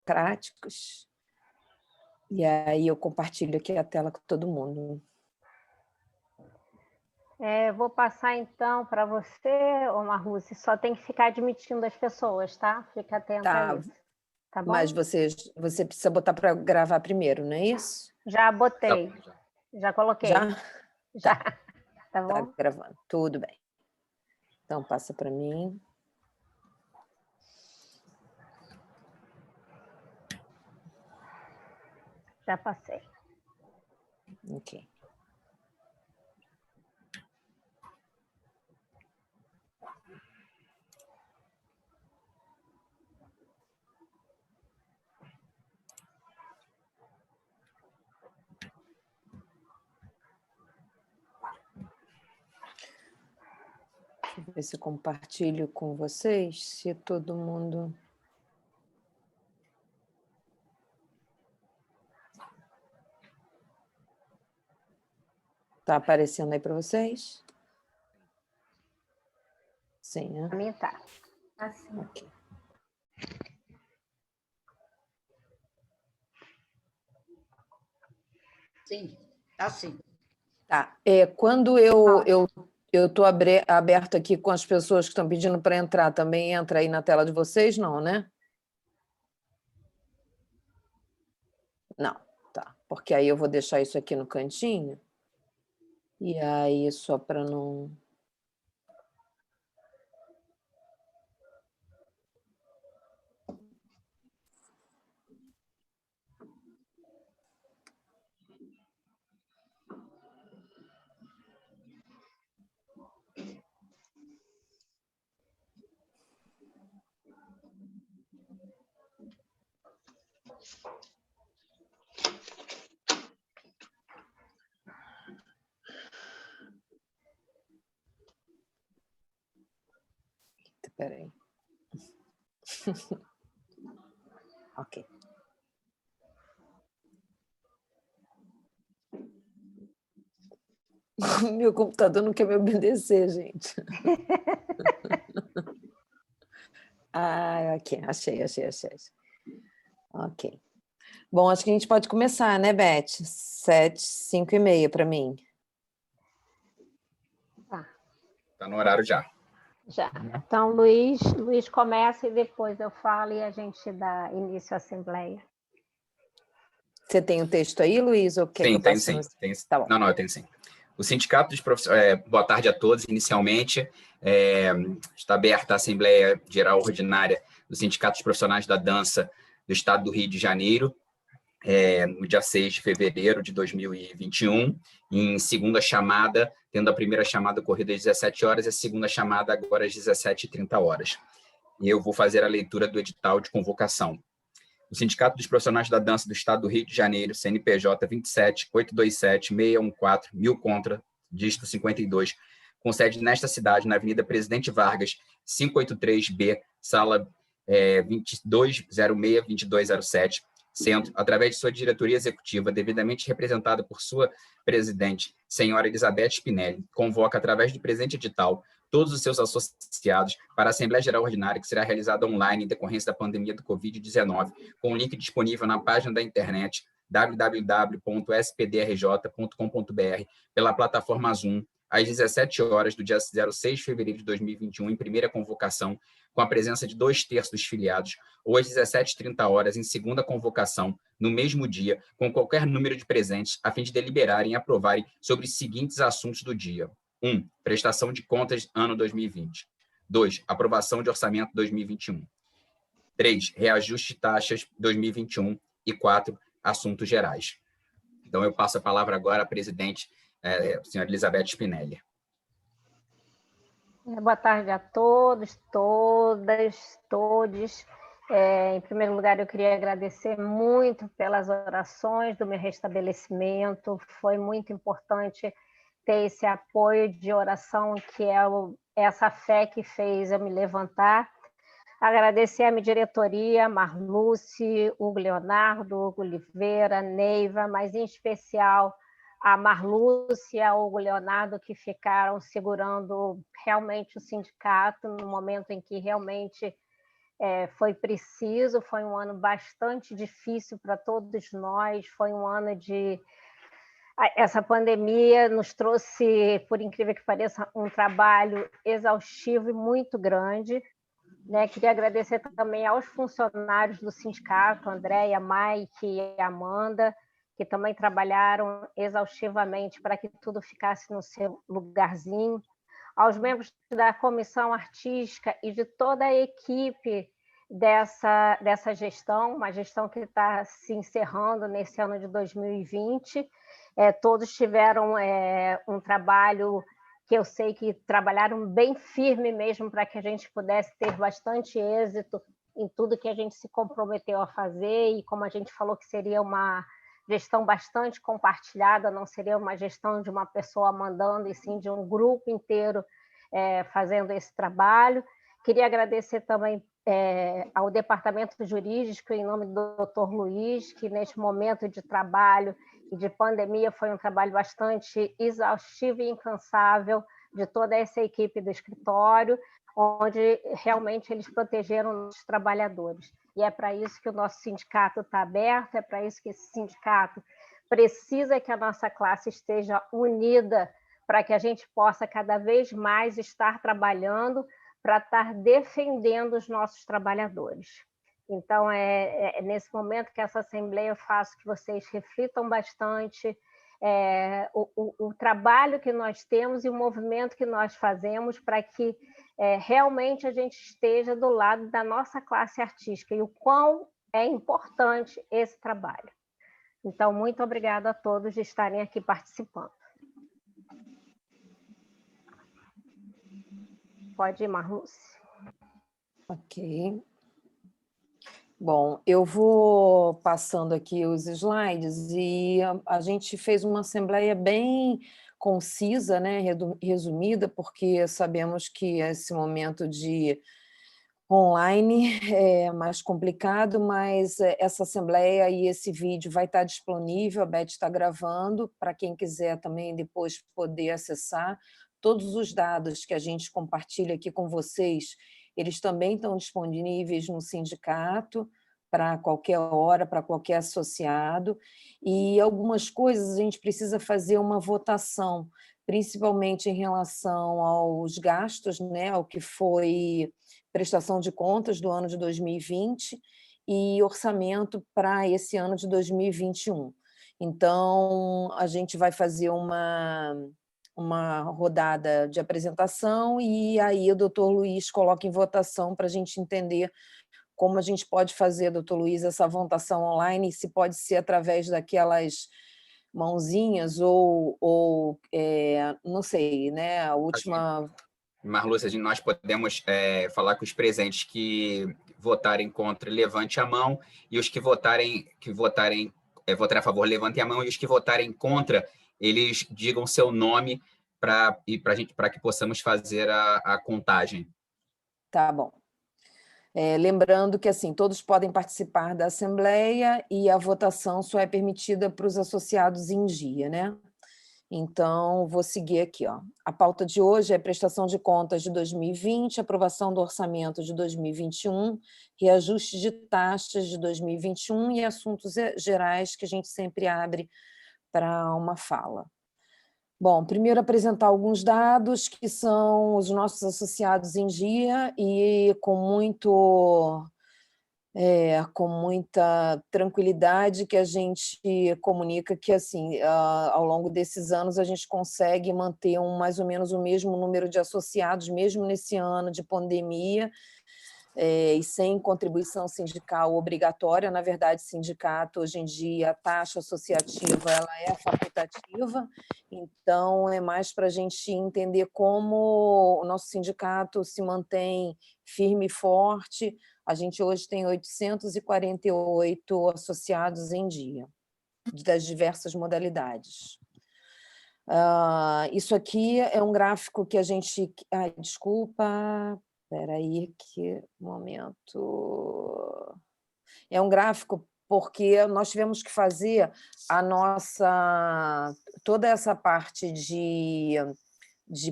democráticos. E aí eu compartilho aqui a tela com todo mundo. Vou passar então para você, Marluce, só tem que ficar admitindo as pessoas, tá? Fica atenta a isso, tá bom? Mas você precisa botar para gravar primeiro, não é isso? Já botei, já coloquei. Já? Tá bom? Tá gravando, tudo bem. Então passa para mim. Já passei. Ok. Deixa eu ver se eu compartilho com vocês, se todo mundo... Tá aparecendo aí para vocês? Sim, né? Para mim tá. Assim. Ok. Sim, tá sim. Tá. Quando eu estou aberto aqui com as pessoas que estão pedindo para entrar, também entra aí na tela de vocês, não, né? Não, tá. Porque aí eu vou deixar isso aqui no cantinho. E aí, só para não... Espera aí. Ok. Meu computador não quer me obedecer, gente. Ok. Achei. Ok. Bom, acho que a gente pode começar, né, Beth? 7, 5 e meia para mim. Tá no horário já. Já. Então, Luiz começa e depois eu falo e a gente dá início à assembleia. Você tem o texto aí, Luiz? Ou quer que eu Tem passe sim. Tá bom. Não, eu tenho sim. O Sindicato dos Profissionais... boa tarde a todos. Inicialmente, está aberta a Assembleia Geral Ordinária do Sindicato dos Profissionais da Dança do Estado do Rio de Janeiro, no dia 6 de fevereiro de 2021, em segunda chamada, tendo a primeira chamada ocorrida às 17 horas e a segunda chamada agora às 17h30. E eu vou fazer a leitura do edital de convocação. O Sindicato dos Profissionais da Dança do Estado do Rio de Janeiro, CNPJ 27.827.614, 1000 contra, dígito 52, com sede nesta cidade, na Avenida Presidente Vargas, 583B, sala 2206-2207, Centro, através de sua diretoria executiva, devidamente representada por sua presidente, senhora Elizabeth Spinelli, convoca, através do presente edital, todos os seus associados para a Assembleia Geral Ordinária, que será realizada online em decorrência da pandemia do Covid-19, com o link disponível na página da internet www.spdrj.com.br, pela plataforma Zoom, às 17 horas do dia 06 de fevereiro de 2021, em primeira convocação, com a presença de 2/3 dos filiados, ou às 17h30, em segunda convocação, no mesmo dia, com qualquer número de presentes, a fim de deliberarem e aprovarem sobre os seguintes assuntos do dia. 1. Prestação de contas ano 2020. 2. Aprovação de orçamento 2021. 3. Reajuste de taxas 2021. E 4. Assuntos gerais. Então, eu passo a palavra agora à presidente, senhora Elizabeth Spinelli. Boa tarde a todos, todas, todes. Em primeiro lugar, eu queria agradecer muito pelas orações do meu restabelecimento. Foi muito importante ter esse apoio de oração, que é essa fé que fez eu me levantar. Agradecer a minha diretoria, Marluce, Hugo Leonardo, Hugo Oliveira, Neiva, mas em especial a Marluce e a Hugo Leonardo, que ficaram segurando realmente o sindicato no momento em que realmente Foi preciso, foi um ano bastante difícil para todos nós, foi um ano de... Essa pandemia nos trouxe, por incrível que pareça, um trabalho exaustivo e muito grande, né? Queria agradecer também aos funcionários do sindicato, Andréia, Mike e Amanda, que também trabalharam exaustivamente para que tudo ficasse no seu lugarzinho, aos membros da comissão artística e de toda a equipe dessa gestão, uma gestão que está se encerrando nesse ano de 2020. Todos tiveram um trabalho que eu sei que trabalharam bem firme mesmo para que a gente pudesse ter bastante êxito em tudo que a gente se comprometeu a fazer, e como a gente falou que seria uma gestão bastante compartilhada, não seria uma gestão de uma pessoa mandando, e sim de um grupo inteiro fazendo esse trabalho. Queria agradecer também ao Departamento Jurídico, em nome do Dr. Luiz, que neste momento de trabalho e de pandemia foi um trabalho bastante exaustivo e incansável de toda essa equipe do escritório, onde realmente eles protegeram os trabalhadores. E é para isso que o nosso sindicato está aberto, é para isso que esse sindicato precisa que a nossa classe esteja unida, para que a gente possa cada vez mais estar trabalhando para estar defendendo os nossos trabalhadores. Então, é nesse momento que essa Assembleia eu faço que vocês reflitam bastante o trabalho que nós temos e o movimento que nós fazemos para que realmente a gente esteja do lado da nossa classe artística e o quão é importante esse trabalho. Então, muito obrigada a todos de estarem aqui participando. Pode ir, Marluce. Ok. Bom, eu vou passando aqui os slides e a gente fez uma assembleia bem concisa, né, resumida, porque sabemos que esse momento de online é mais complicado, mas essa assembleia e esse vídeo vai estar disponível, a Beth está gravando, para quem quiser também depois poder acessar. Todos os dados que a gente compartilha aqui com vocês, eles também estão disponíveis no sindicato, para qualquer hora, para qualquer associado, e algumas coisas a gente precisa fazer uma votação, principalmente em relação aos gastos, né, ao que foi prestação de contas do ano de 2020 e orçamento para esse ano de 2021. Então, a gente vai fazer uma rodada de apresentação e aí o doutor Luiz coloca em votação para a gente entender como a gente pode fazer, doutor Luiz, essa votação online, se pode ser através daquelas mãozinhas ou não sei, né? A última... Marluce, nós podemos falar com os presentes que votarem contra, levante a mão, e os que votarem a favor, levantem a mão, e os que votarem contra, eles digam seu nome para que possamos fazer a contagem. Tá bom. Lembrando que assim, todos podem participar da Assembleia e a votação só é permitida para os associados em dia, né? Então, vou seguir aqui. Ó. A pauta de hoje é prestação de contas de 2020, aprovação do orçamento de 2021, reajuste de taxas de 2021 e assuntos gerais que a gente sempre abre para uma fala. Bom, primeiro apresentar alguns dados que são os nossos associados em dia e com muita tranquilidade que a gente comunica que, assim, ao longo desses anos, a gente consegue manter mais ou menos o mesmo número de associados, mesmo nesse ano de pandemia, e sem contribuição sindical obrigatória. Na verdade, sindicato, hoje em dia, a taxa associativa ela é facultativa, então é mais para a gente entender como o nosso sindicato se mantém firme e forte. A gente hoje tem 848 associados em dia, das diversas modalidades. Isso aqui é um gráfico que a gente... Ai, desculpa, espera aí, que momento... É um gráfico porque nós tivemos que fazer toda essa parte de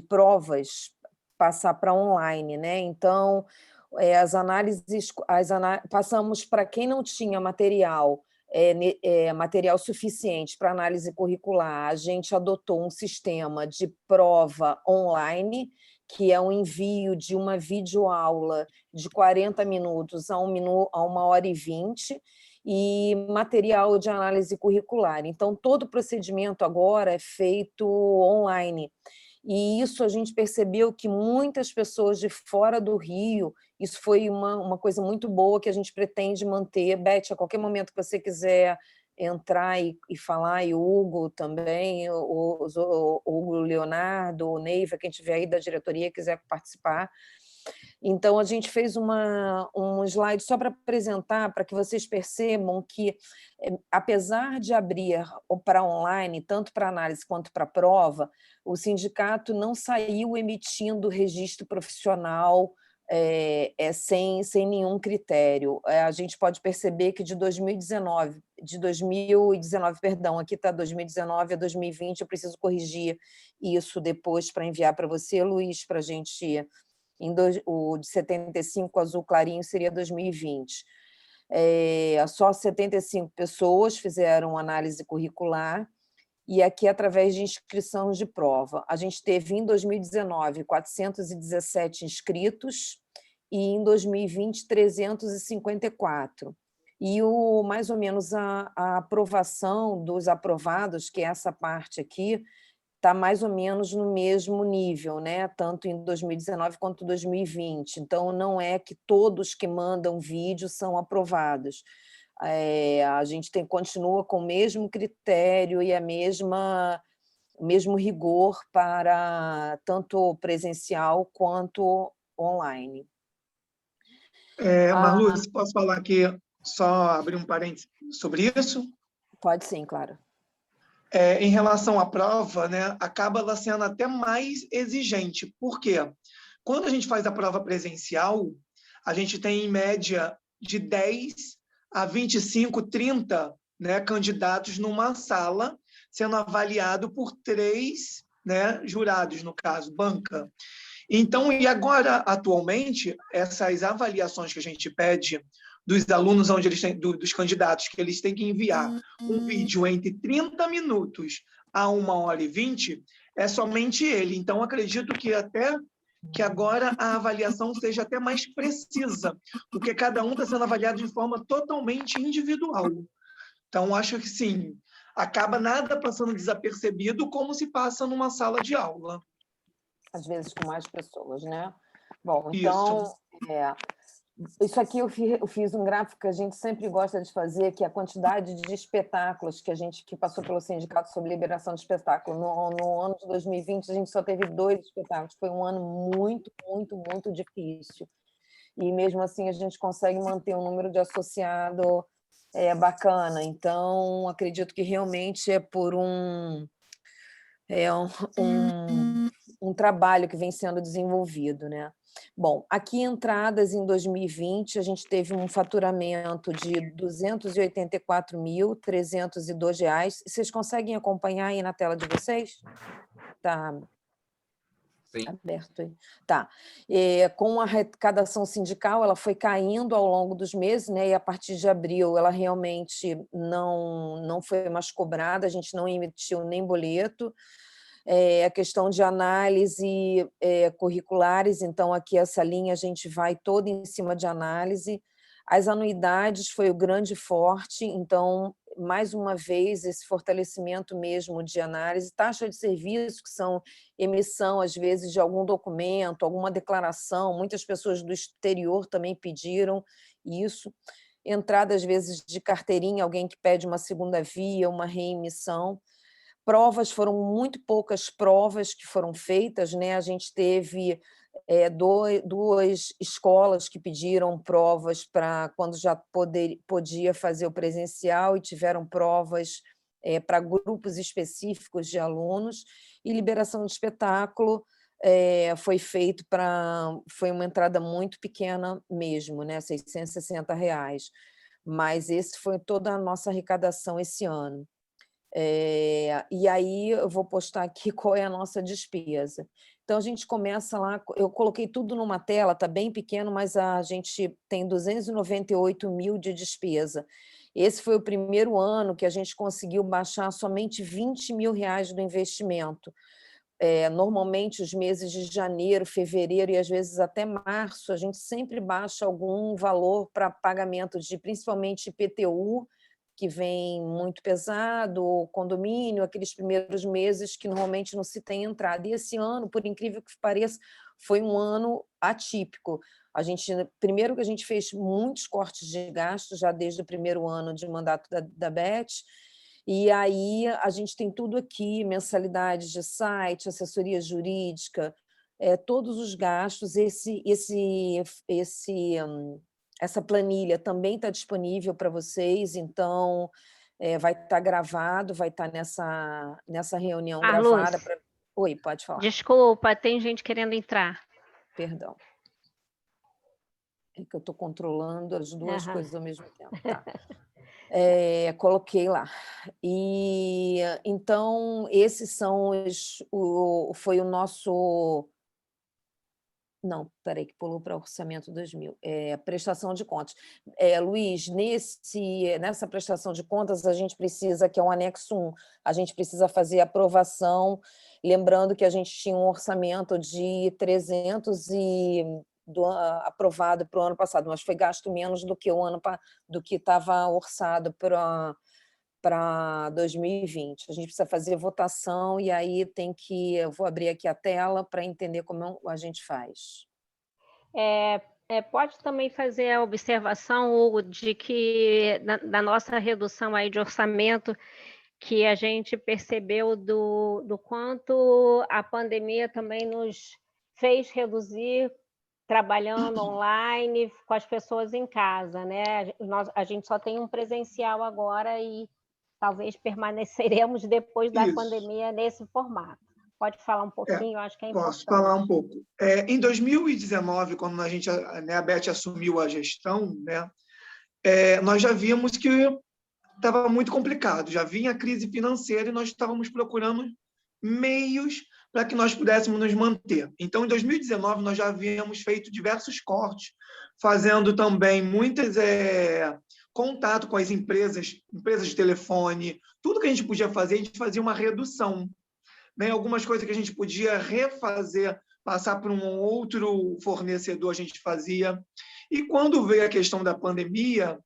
provas passar para online, né? Então, Passamos para quem não tinha material, material suficiente para análise curricular, a gente adotou um sistema de prova online, que é o envio de uma videoaula de 40 minutos a 1h20, e material de análise curricular. Então, todo o procedimento agora é feito online. E isso a gente percebeu que muitas pessoas de fora do Rio, isso foi uma coisa muito boa que a gente pretende manter. Beth, a qualquer momento que você quiser entrar e falar, e o Hugo também, o Hugo Leonardo, o Neiva, quem tiver aí da diretoria quiser participar. Então, a gente fez um slide só para apresentar, para que vocês percebam que, apesar de abrir para online, tanto para análise quanto para prova, o sindicato não saiu emitindo registro profissional sem nenhum critério. A gente pode perceber que de 2019, perdão, aqui está 2019 a 2020, eu preciso corrigir isso depois para enviar para você, Luiz, para a gente... O de 75, azul clarinho, seria 2020. Só 75 pessoas fizeram análise curricular, e aqui através de inscrição de prova. A gente teve, em 2019, 417 inscritos, e em 2020, 354. E mais ou menos a aprovação dos aprovados, que é essa parte aqui, está mais ou menos no mesmo nível, né? Tanto em 2019 quanto em 2020. Então, não é que todos que mandam vídeo são aprovados. A gente continua com o mesmo critério e o mesmo rigor para tanto presencial quanto online. Marluz, posso falar aqui, só abrir um parênteses sobre isso? Pode sim, claro. Em relação à prova, né, acaba ela sendo até mais exigente. Por quê? Quando a gente faz a prova presencial, a gente tem, em média, de 10 a 25, 30, né, candidatos numa sala, sendo avaliado por 3, né, jurados, no caso, banca. Então, e agora, atualmente, essas avaliações que a gente pede dos alunos, onde eles têm, dos candidatos, que eles têm que enviar um vídeo entre 30 minutos a 1h20, é somente ele. Então, acredito que até que agora a avaliação seja até mais precisa, porque cada um está sendo avaliado de forma totalmente individual. Então, acho que sim, acaba nada passando desapercebido como se passa numa sala de aula. Às vezes com mais pessoas, né? Bom, então, isso aqui eu fiz um gráfico que a gente sempre gosta de fazer, que é a quantidade de espetáculos que passou pelo Sindicato sobre liberação de espetáculo. No ano de 2020, a gente só teve 2 espetáculos. Foi um ano muito, muito, muito difícil. E, mesmo assim, a gente consegue manter um número de associado bacana. Então, acredito que realmente é por um trabalho que vem sendo desenvolvido, né? Bom, aqui entradas em 2020, a gente teve um faturamento de R$ 284.302. Vocês conseguem acompanhar aí na tela de vocês? Tá aberto aí. Tá. Com a arrecadação sindical, ela foi caindo ao longo dos meses, né? E a partir de abril ela realmente não foi mais cobrada, a gente não emitiu nem boleto. A questão de análise curriculares, então aqui essa linha a gente vai toda em cima de análise. As anuidades foi o grande forte, então, mais uma vez, esse fortalecimento mesmo de análise, taxa de serviço, que são emissão, às vezes, de algum documento, alguma declaração, muitas pessoas do exterior também pediram isso. Entrada, às vezes, de carteirinha, alguém que pede uma segunda via, uma reemissão. Provas, foram muito poucas provas que foram feitas, né? A gente teve 2 escolas que pediram provas para quando já podia fazer o presencial, e tiveram provas para grupos específicos de alunos, e liberação de espetáculo foi feito foi uma entrada muito pequena mesmo, né? R$ 660. Mas esse foi toda a nossa arrecadação esse ano. E aí eu vou postar aqui qual é a nossa despesa. Então, a gente começa lá, eu coloquei tudo numa tela, está bem pequeno, mas a gente tem 298 mil de despesa. Esse foi o primeiro ano que a gente conseguiu baixar somente R$20 mil do investimento. Normalmente, os meses de janeiro, fevereiro e às vezes até março, a gente sempre baixa algum valor para pagamento de, principalmente, IPTU, que vem muito pesado, condomínio, aqueles primeiros meses que normalmente não se tem entrada. E esse ano, por incrível que pareça, foi um ano atípico. Primeiro que a gente fez muitos cortes de gastos já desde o primeiro ano de mandato da Beth, e aí a gente tem tudo aqui, mensalidades de site, assessoria jurídica, todos os gastos, essa planilha também está disponível para vocês, então vai estar gravado, vai estar nessa reunião gravada. Oi, pode falar. Desculpa, tem gente querendo entrar. Perdão. É que eu estou controlando as duas coisas ao mesmo tempo. Tá. Coloquei lá. E então, esses são foi o nosso... Não, peraí, que pulou para orçamento 2000. Prestação de contas. Luiz, nessa prestação de contas, a gente precisa, que é um anexo 1, a gente precisa fazer aprovação, lembrando que a gente tinha um orçamento de 300 aprovado para o ano passado, mas foi gasto menos do que estava orçado para 2020. A gente precisa fazer votação e aí eu vou abrir aqui a tela para entender como a gente faz. Pode também fazer a observação, Hugo, de que da nossa redução aí de orçamento, que a gente percebeu do quanto a pandemia também nos fez reduzir trabalhando online, com as pessoas em casa, né? A gente só tem um presencial agora e talvez permaneceremos depois da pandemia nesse formato. Pode falar um pouquinho, eu acho que é importante. Posso falar um pouco. Em 2019, quando a Beth assumiu a gestão, né, nós já víamos que estava muito complicado, já vinha a crise financeira e nós estávamos procurando meios para que nós pudéssemos nos manter. Então, em 2019, nós já havíamos feito diversos cortes, fazendo também muitos contato com as empresas de telefone, tudo que a gente podia fazer, a gente fazia uma redução. Né? Algumas coisas que a gente podia refazer, passar para um outro fornecedor, a gente fazia. E quando veio a questão da pandemia,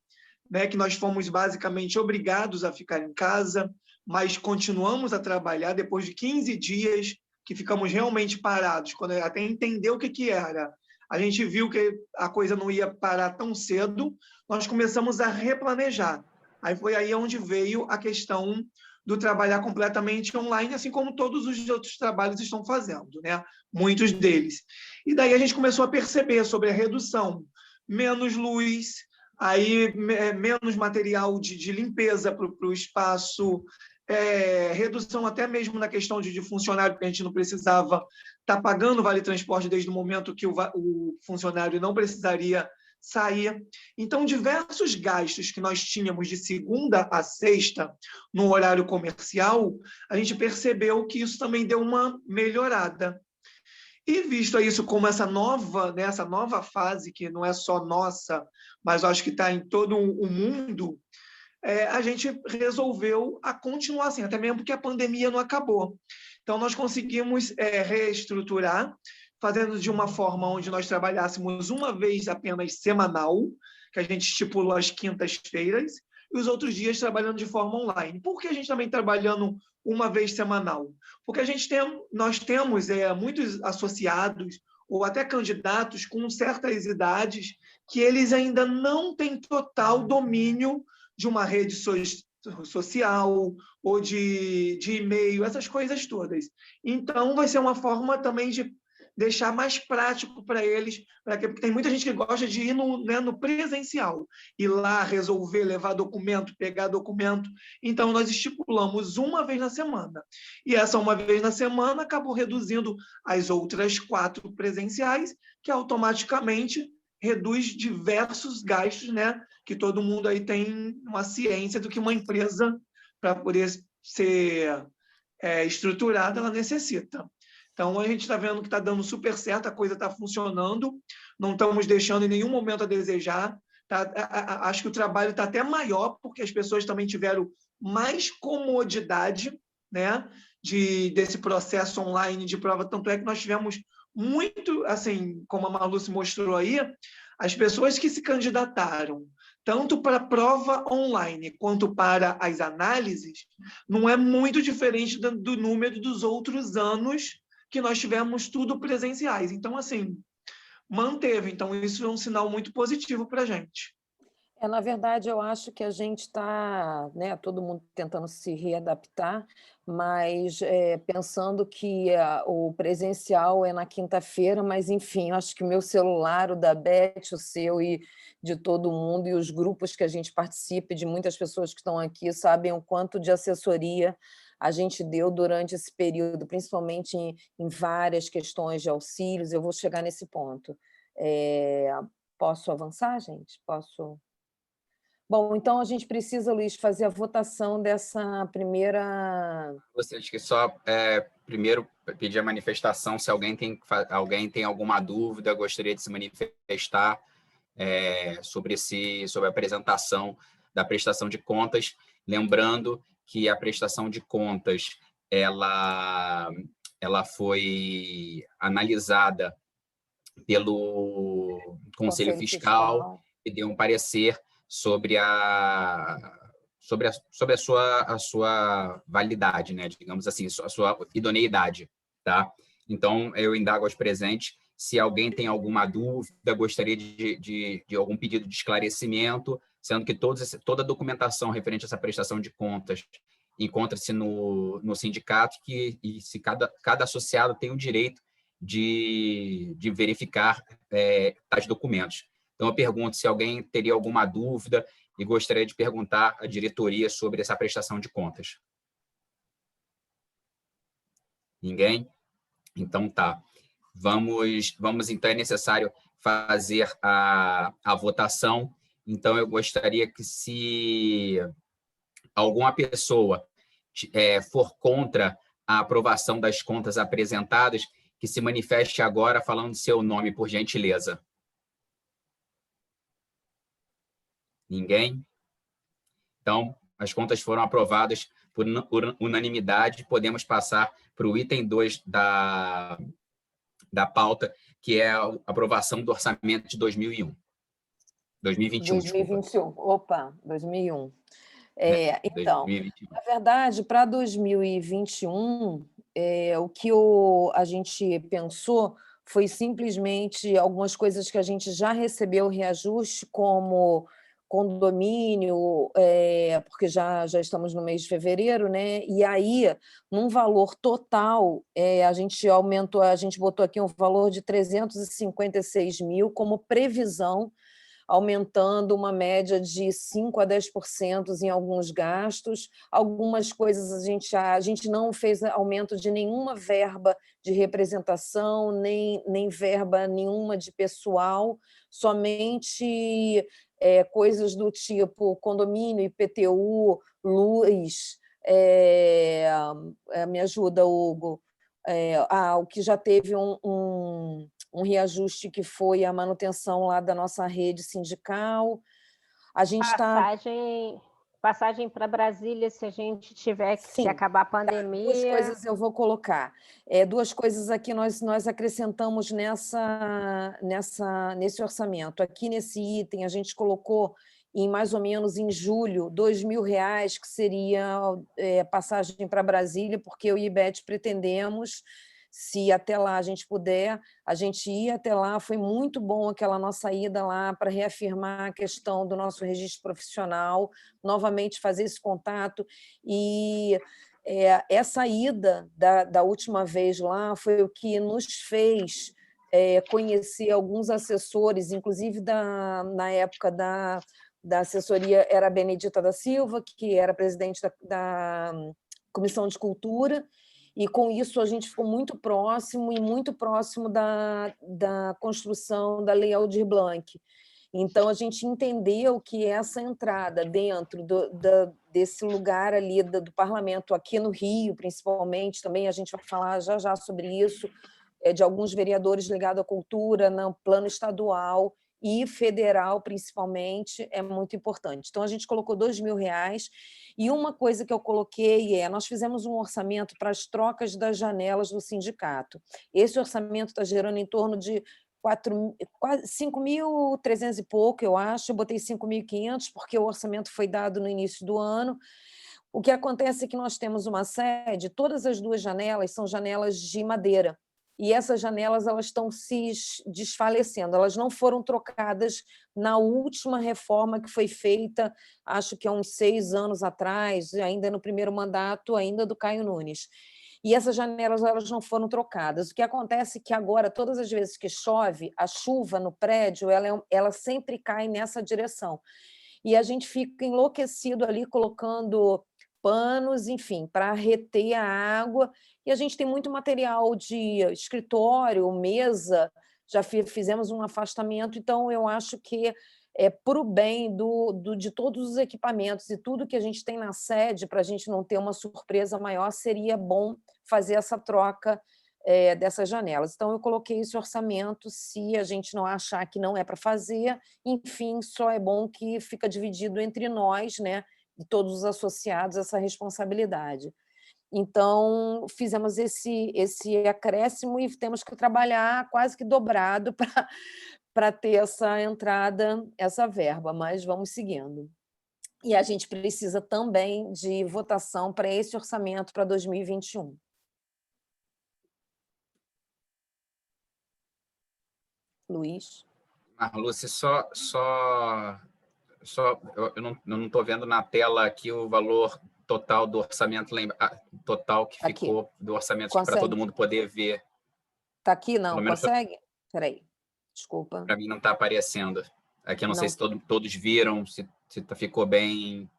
né, que nós fomos basicamente obrigados a ficar em casa, mas continuamos a trabalhar depois de 15 dias que ficamos realmente parados, quando até entender o que era. A gente viu que a coisa não ia parar tão cedo, nós começamos a replanejar. Aí foi aí onde veio a questão do trabalhar completamente online, assim como todos os outros trabalhos estão fazendo, né? Muitos deles. E daí a gente começou a perceber sobre a redução, menos luz, aí menos material de limpeza para o espaço, redução até mesmo na questão de funcionário, porque a gente não precisava estar pagando vale transporte desde o momento que o funcionário não precisaria sair. Então, diversos gastos que nós tínhamos de segunda a sexta no horário comercial, a gente percebeu que isso também deu uma melhorada. E visto isso como essa nova fase, que não é só nossa, mas eu acho que está em todo o mundo, a gente resolveu a continuar assim, até mesmo porque a pandemia não acabou. Então, nós conseguimos reestruturar, fazendo de uma forma onde nós trabalhássemos uma vez apenas semanal, que a gente estipulou às quintas-feiras, e os outros dias trabalhando de forma online. Por que a gente também trabalhando uma vez semanal? Porque nós temos muitos associados ou até candidatos com certas idades que eles ainda não têm total domínio de uma rede social ou de e-mail, essas coisas todas. Então, vai ser uma forma também de deixar mais prático para eles, porque tem muita gente que gosta de ir no presencial, ir lá, resolver, levar documento, pegar documento. Então, nós estipulamos uma vez na semana. E essa uma vez na semana acabou reduzindo as outras 4 presenciais, que automaticamente reduz diversos gastos, né? Que todo mundo aí tem uma ciência do que uma empresa, para poder ser estruturada, ela necessita. Então, a gente está vendo que está dando super certo, a coisa está funcionando, não estamos deixando em nenhum momento a desejar. Tá? Acho que o trabalho está até maior, porque as pessoas também tiveram mais comodidade, né, desse processo online de prova. Tanto é que nós tivemos muito, assim, como a Malu se mostrou aí, as pessoas que se candidataram tanto para a prova online quanto para as análises, não é muito diferente do número dos outros anos que nós tivemos tudo presenciais. Então, assim, manteve. Então, isso é um sinal muito positivo para a gente. Na verdade, eu acho que a gente está, né, todo mundo tentando se readaptar, mas pensando que o presencial é na quinta-feira, mas, enfim, acho que o meu celular, o da Beth, o seu e de todo mundo, e os grupos que a gente participa, de muitas pessoas que estão aqui, sabem o quanto de assessoria a gente deu durante esse período, principalmente em várias questões de auxílios. Eu vou chegar nesse ponto. Posso avançar, gente? Posso... Bom, então a gente precisa, Luiz, fazer a votação dessa primeira... Vocês que só, primeiro, pedir a manifestação, se alguém tem alguma dúvida, gostaria de se manifestar sobre a apresentação da prestação de contas, lembrando que a prestação de contas ela foi analisada pelo Conselho Fiscal e deu um parecer sobre a sua validade, né? Digamos assim, a sua idoneidade, tá? Então, eu indago aos presentes se alguém tem alguma dúvida, gostaria de algum pedido de esclarecimento, sendo que toda a documentação referente a essa prestação de contas encontra-se no sindicato, e se cada associado tem o direito de verificar tais documentos. Então, eu pergunto se alguém teria alguma dúvida e gostaria de perguntar à diretoria sobre essa prestação de contas. Ninguém? Então, tá. Vamos então, é necessário fazer a votação. Então, eu gostaria que, se alguma pessoa for contra a aprovação das contas apresentadas, que se manifeste agora falando seu nome, por gentileza. Ninguém? Então, as contas foram aprovadas por unanimidade. Podemos passar para o item 2 da pauta, que é a aprovação do orçamento de 2021. 2021, 2021. desculpa. Opa, 2001. Então, 2021. na verdade, para 2021, o que a gente pensou foi simplesmente algumas coisas que a gente já recebeu reajuste, como condomínio, porque já estamos no mês de fevereiro, né? E aí, num valor total, a gente botou aqui um valor de 356 mil como previsão, aumentando uma média de 5% a 10% em alguns gastos. Algumas coisas a gente não fez aumento de nenhuma verba de representação, nem verba nenhuma de pessoal, somente coisas do tipo condomínio, IPTU, luz. Me ajuda, Hugo. O que já teve um reajuste, que foi a manutenção lá da nossa rede sindical. A gente Passagem para Brasília, se a gente tiver que, se acabar a pandemia. Duas coisas eu vou colocar. Duas coisas aqui nós acrescentamos nesse orçamento. Aqui nesse item, a gente colocou mais ou menos em julho, R$2.000, que seria passagem para Brasília, porque eu e Beth pretendemos, se até lá a gente puder, a gente ir até lá. Foi muito bom aquela nossa ida lá para reafirmar a questão do nosso registro profissional, novamente fazer esse contato. E essa ida da última vez lá foi o que nos fez conhecer alguns assessores, inclusive na época da assessoria era a Benedita da Silva, que era presidente da Comissão de Cultura, e com isso a gente ficou muito próximo da construção da Lei Aldir Blanc. Então, a gente entendeu que essa entrada dentro desse lugar ali do parlamento, aqui no Rio, principalmente, também a gente vai falar já já sobre isso, de alguns vereadores ligados à cultura, no plano estadual e federal, principalmente, é muito importante. Então, a gente colocou R$ 2.000, e uma coisa que eu coloquei nós fizemos um orçamento para as trocas das janelas do sindicato. Esse orçamento está gerando em torno de 5.300 e pouco, eu acho. Eu botei 5.500 porque o orçamento foi dado no início do ano. O que acontece é que nós temos uma sede, todas as 2 janelas são janelas de madeira, e essas janelas elas estão se desfalecendo, elas não foram trocadas na última reforma que foi feita, acho que há uns 6 anos atrás, ainda no primeiro mandato ainda do Caio Nunes. E essas janelas elas não foram trocadas. O que acontece é que agora, todas as vezes que chove, a chuva no prédio ela sempre cai nessa direção. E a gente fica enlouquecido ali colocando panos, enfim, para reter a água. E a gente tem muito material de escritório, mesa, já fizemos um afastamento, então eu acho que para o bem de todos os equipamentos e tudo que a gente tem na sede, para a gente não ter uma surpresa maior, seria bom fazer essa troca dessas janelas. Então, eu coloquei esse orçamento, se a gente não achar que não é para fazer, enfim, só é bom que fica dividido entre nós, né, e todos os associados, essa responsabilidade. Então, fizemos esse acréscimo e temos que trabalhar quase que dobrado para ter essa entrada, essa verba, mas vamos seguindo. E a gente precisa também de votação para esse orçamento para 2021. Luiz? Marluce, eu não estou vendo na tela aqui o valor total do orçamento, total que Aqui. ficou do orçamento para Consegue? todo mundo poder ver. Está aqui, não? Pelo menos Consegue? Espera aí, desculpa. para mim não está aparecendo. Aqui eu não sei Não. se todos viram, se ficou bem.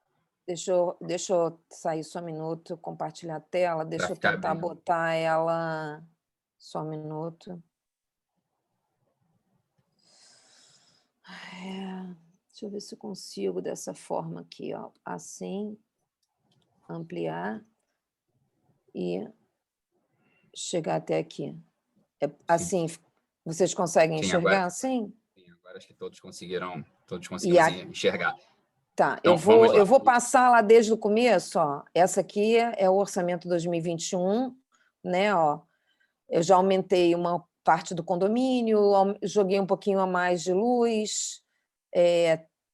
Deixa eu sair só um minuto, compartilhar a tela, deixa eu ficar tentar bem. botar ela só um minuto. Deixa eu ver se eu consigo dessa forma aqui, ó. Assim, ampliar e chegar até aqui. Assim, vocês conseguem enxergar agora, assim? Sim, agora acho que todos conseguiram enxergar. Tá, Então, eu vou passar lá desde o começo, ó. Essa aqui é o orçamento 2021, né, ó. Eu já aumentei uma parte do condomínio, joguei um pouquinho a mais de luz.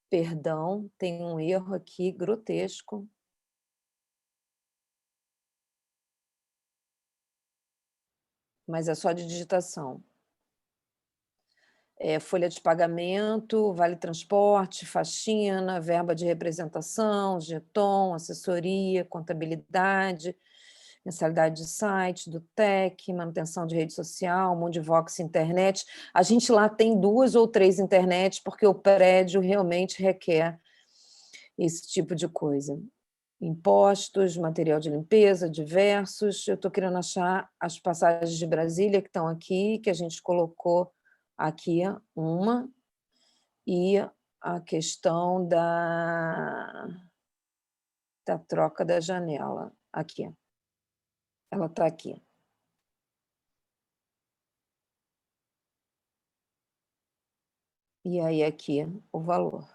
Perdão, tem um erro aqui grotesco. Mas é só de digitação. Folha de pagamento, vale transporte, faxina, verba de representação, jeton, assessoria, contabilidade, mensalidade de site, do TEC, manutenção de rede social, Mundivox internet. A gente lá tem 2 ou 3 internets, porque o prédio realmente requer esse tipo de coisa. Impostos, material de limpeza, diversos. Eu estou querendo achar as passagens de Brasília que estão aqui, que a gente colocou aqui uma, e a questão da troca da janela, aqui. Ela está aqui. E aí aqui o valor.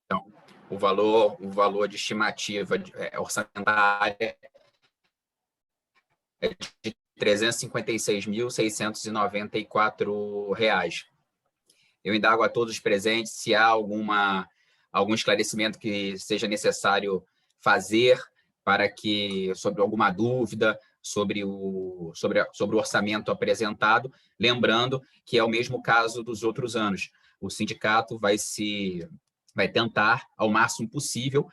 Então, o valor de estimativa orçamentária é de R$ 356.694. Eu indago a todos os presentes se há algum esclarecimento que seja necessário fazer sobre alguma dúvida sobre o orçamento apresentado, lembrando que é o mesmo caso dos outros anos. O sindicato vai tentar, ao máximo possível,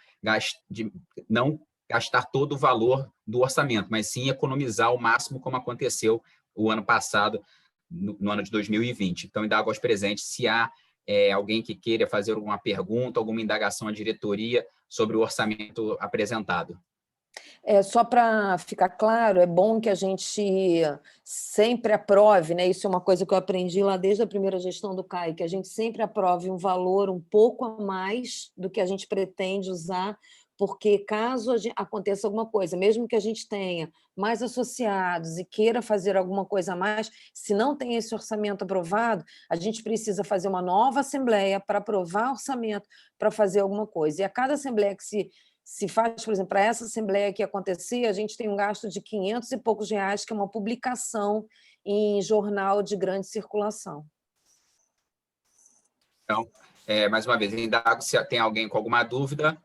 não gastar todo o valor do orçamento, mas sim economizar ao máximo, como aconteceu o ano passado, no ano de 2020. Então, indago aos presentes se há alguém que queira fazer alguma pergunta, alguma indagação à diretoria sobre o orçamento apresentado. Só para ficar claro, é bom que a gente sempre aprove, né? Isso é uma coisa que eu aprendi lá desde a primeira gestão do CAI, que a gente sempre aprove um valor um pouco a mais do que a gente pretende usar, porque caso aconteça alguma coisa, mesmo que a gente tenha mais associados e queira fazer alguma coisa a mais, se não tem esse orçamento aprovado, a gente precisa fazer uma nova assembleia para aprovar orçamento para fazer alguma coisa. E a cada assembleia que se faz, por exemplo, para essa assembleia que acontecer, a gente tem um gasto de 500 e poucos reais, que é uma publicação em jornal de grande circulação. Então, mais uma vez, indago se tem alguém com alguma dúvida.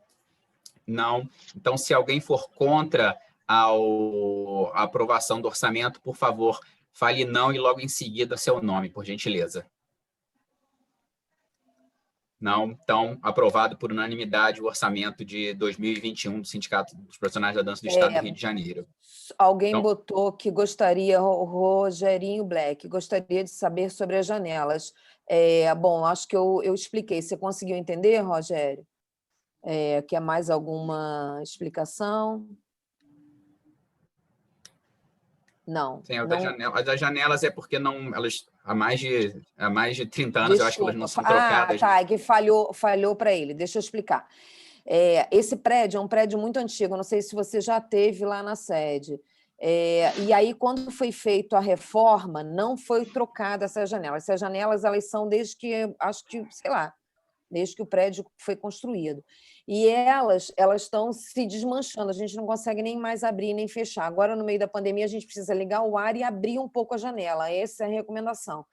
Não. Então, se alguém for contra a aprovação do orçamento, por favor, fale não e logo em seguida seu nome, por gentileza. Não, então, aprovado por unanimidade o orçamento de 2021 do Sindicato dos Profissionais da Dança do Estado do Rio de Janeiro. Alguém Então, botou que gostaria, Rogerinho Black, gostaria de saber sobre as janelas. Bom, acho que eu expliquei. Você conseguiu entender, Rogério? Quer mais alguma explicação? Não. Sim, as das janelas é porque não, elas, há mais de 30 anos, eu acho que elas não são trocadas. Tá, é que falhou para ele. Deixa eu explicar. Esse prédio é um prédio muito antigo, não sei se você já teve lá na sede. E aí, quando foi feita a reforma, não foi trocada essas janelas. Essas janelas, elas são desde que, acho que, sei lá, desde que o prédio foi construído. E elas estão se desmanchando, a gente não consegue nem mais abrir nem fechar. Agora, no meio da pandemia, a gente precisa ligar o ar e abrir um pouco a janela. Essa é a recomendação.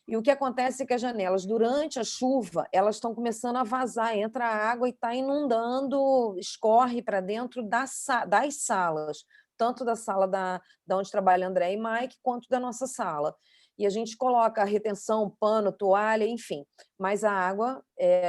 E o que acontece é que as janelas, durante a chuva, elas estão começando a vazar, entra a água e está inundando, escorre para dentro das salas, tanto da sala da onde trabalha André e Mike, quanto da nossa sala. E a gente coloca a retenção, pano, toalha, enfim, mas a água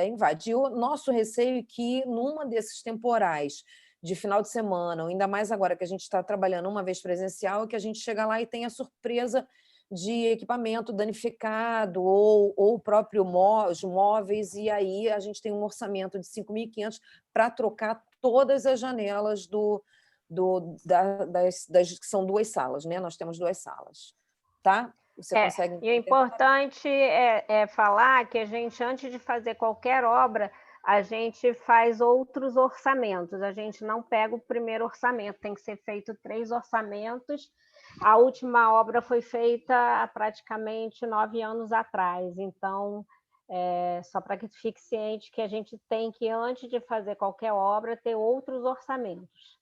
invade. E o nosso receio é que, numa desses temporais de final de semana, ou ainda mais agora que a gente está trabalhando uma vez presencial, é que a gente chega lá e tem a surpresa de equipamento danificado ou o próprio os móveis, e aí a gente tem um orçamento de 5.500 para trocar todas as janelas das que são 2 salas, né? Nós temos 2 salas, tá? Você consegue... E o importante é falar que a gente, antes de fazer qualquer obra, a gente faz outros orçamentos, a gente não pega o primeiro orçamento, tem que ser feito 3 orçamentos. A última obra foi feita há praticamente 9 anos atrás, então, só para que fique ciente que a gente tem que, antes de fazer qualquer obra, ter outros orçamentos.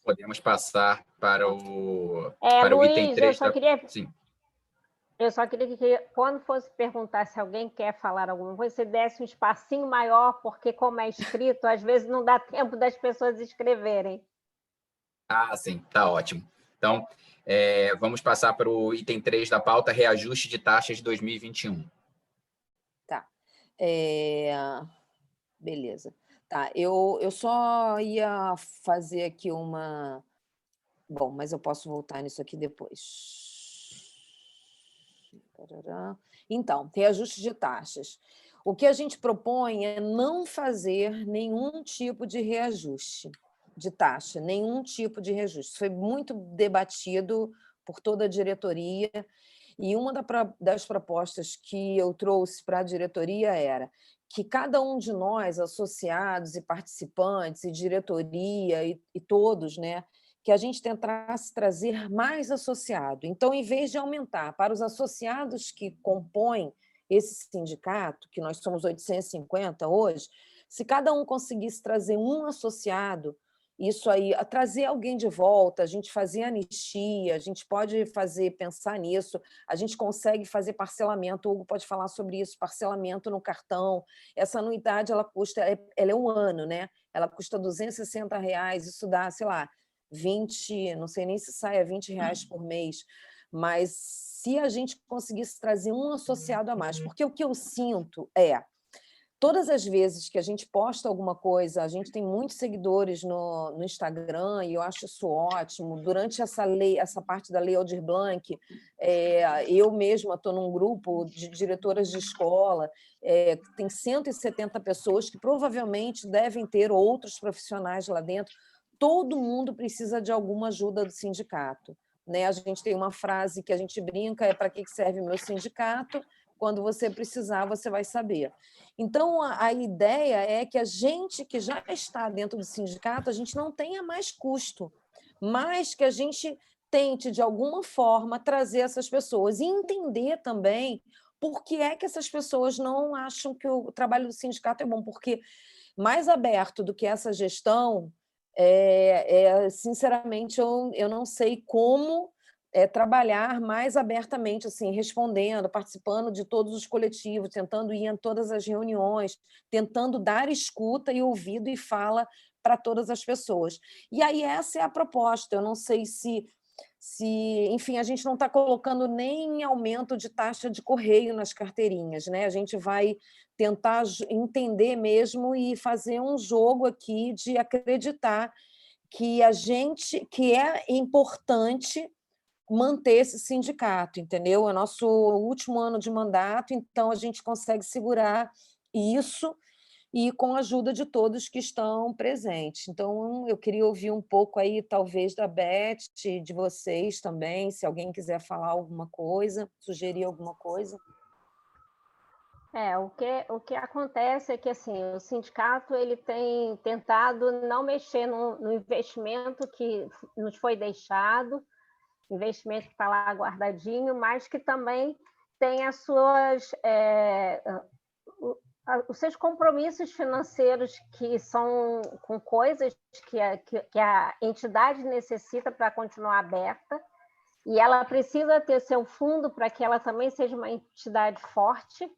Podemos passar para o Luiz, item 3. Sim. Eu só queria que, quando fosse perguntar se alguém quer falar alguma coisa, você desse um espacinho maior, porque, como é escrito, às vezes não dá tempo das pessoas escreverem. Sim, tá ótimo. Então, vamos passar para o item 3 da pauta, reajuste de taxas de 2021. Tá. Beleza. Tá, eu só ia fazer aqui uma... Bom, mas eu posso voltar nisso aqui depois. Então, reajuste de taxas. O que a gente propõe é não fazer nenhum tipo de reajuste de taxa, nenhum tipo de reajuste. Foi muito debatido por toda a diretoria, e uma das propostas que eu trouxe para a diretoria era que cada um de nós, associados e participantes, e diretoria, e todos, né, que a gente tentasse trazer mais associado. Então, em vez de aumentar para os associados que compõem esse sindicato, que nós somos 850 hoje, se cada um conseguisse trazer um associado, isso aí, trazer alguém de volta, a gente fazer anistia, a gente pode pensar nisso, a gente consegue fazer parcelamento, o Hugo pode falar sobre isso, parcelamento no cartão. Essa anuidade, ela é um ano, né? Ela custa R$260, isso dá, sei lá, 20, não sei nem se sai a R$20 por mês, mas se a gente conseguisse trazer um associado a mais, porque o que eu sinto todas as vezes que a gente posta alguma coisa, a gente tem muitos seguidores no Instagram, e eu acho isso ótimo. Durante essa parte da Lei Aldir Blanc, eu mesma estou num grupo de diretoras de escola, tem 170 pessoas que provavelmente devem ter outros profissionais lá dentro. Todo mundo precisa de alguma ajuda do sindicato, né? A gente tem uma frase que a gente brinca, para que serve o meu sindicato? Quando você precisar, você vai saber. Então, a ideia é que a gente que já está dentro do sindicato, a gente não tenha mais custo, mas que a gente tente, de alguma forma, trazer essas pessoas e entender também por que é que essas pessoas não acham que o trabalho do sindicato é bom, porque mais aberto do que essa gestão, sinceramente, eu não sei como trabalhar mais abertamente, assim, respondendo, participando de todos os coletivos, tentando ir em todas as reuniões, tentando dar escuta e ouvido e fala para todas as pessoas. E aí essa é a proposta. Eu não sei se enfim, a gente não está colocando nem aumento de taxa de correio nas carteirinhas, né? A gente vai tentar entender mesmo e fazer um jogo aqui de acreditar que que é importante manter esse sindicato, entendeu? É nosso último ano de mandato, então a gente consegue segurar isso e com a ajuda de todos que estão presentes. Então, eu queria ouvir um pouco aí, talvez, da Beth, de vocês também, se alguém quiser falar alguma coisa, sugerir alguma coisa. O que acontece é que assim, o sindicato ele tem tentado não mexer no investimento que nos foi deixado, investimento que está lá guardadinho, mas que também tem as suas os seus compromissos financeiros, que são com coisas que a entidade necessita para continuar aberta, e ela precisa ter seu fundo para que ela também seja uma entidade forte,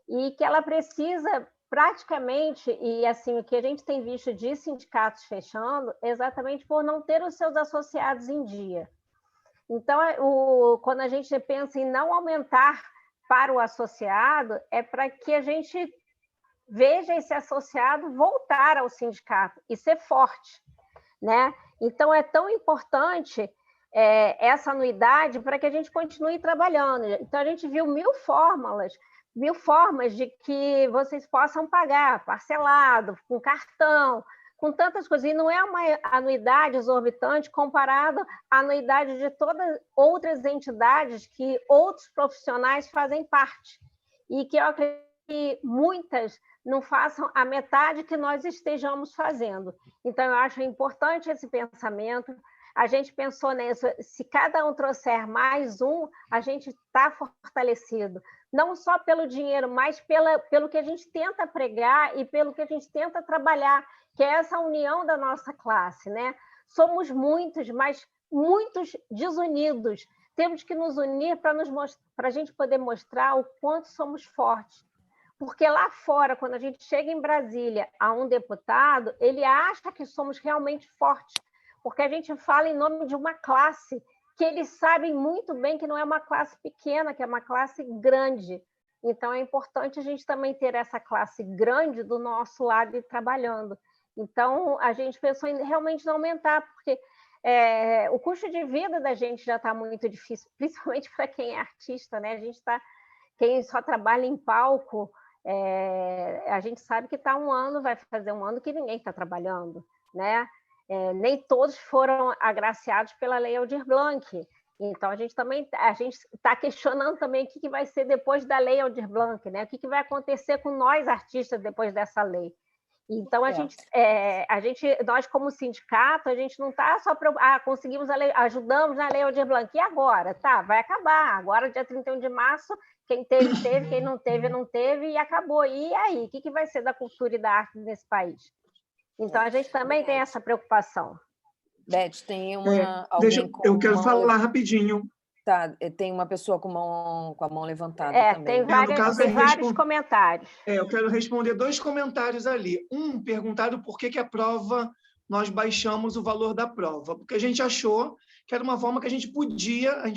e que ela precisa praticamente, e assim, o que a gente tem visto de sindicatos fechando, exatamente por não ter os seus associados em dia. Então, quando a gente pensa em não aumentar para o associado, é para que a gente veja esse associado voltar ao sindicato e ser forte, né? Então, é tão importante essa anuidade para que a gente continue trabalhando. Então, a gente viu mil formas de que vocês possam pagar parcelado, com cartão, com tantas coisas. E não é uma anuidade exorbitante comparado à anuidade de todas outras entidades que outros profissionais fazem parte. E que eu acredito que muitas não façam a metade que nós estejamos fazendo. Então, eu acho importante esse pensamento. A gente pensou nisso, se cada um trouxer mais um, a gente está fortalecido. Não só pelo dinheiro, mas pelo que a gente tenta pregar e pelo que a gente tenta trabalhar, que é essa união da nossa classe, né? Somos muitos, mas muitos desunidos. Temos que nos unir para a gente poder mostrar o quanto somos fortes. Porque lá fora, quando a gente chega em Brasília a um deputado, ele acha que somos realmente fortes, porque a gente fala em nome de uma classe que eles sabem muito bem que não é uma classe pequena, que é uma classe grande. Então, é importante a gente também ter essa classe grande do nosso lado e trabalhando. Então, a gente pensou em realmente não aumentar, porque o custo de vida da gente já está muito difícil, principalmente para quem é artista, né? Quem só trabalha em palco, a gente sabe que vai fazer um ano que ninguém está trabalhando, né? Nem todos foram agraciados pela Lei Aldir Blanc. Então, a gente está questionando também o que vai ser depois da Lei Aldir Blanc, né? O que vai acontecer com nós, artistas, depois dessa lei. Então, nós, como sindicato, a gente não está só conseguimos a lei, ajudamos na Lei Aldir Blanc. E agora? Tá, vai acabar. Agora, dia 31 de março, quem teve, teve, quem não teve, não teve, e acabou. E aí? O que vai ser da cultura e da arte nesse país? Então, a gente também tem essa preocupação. Beth, tem eu quero falar rapidinho. Tá, tem uma pessoa com a mão levantada também. Tem vários comentários. Eu quero responder 2 comentários ali. Perguntaram por que a prova, nós baixamos o valor da prova. Porque a gente achou que era uma forma que a gente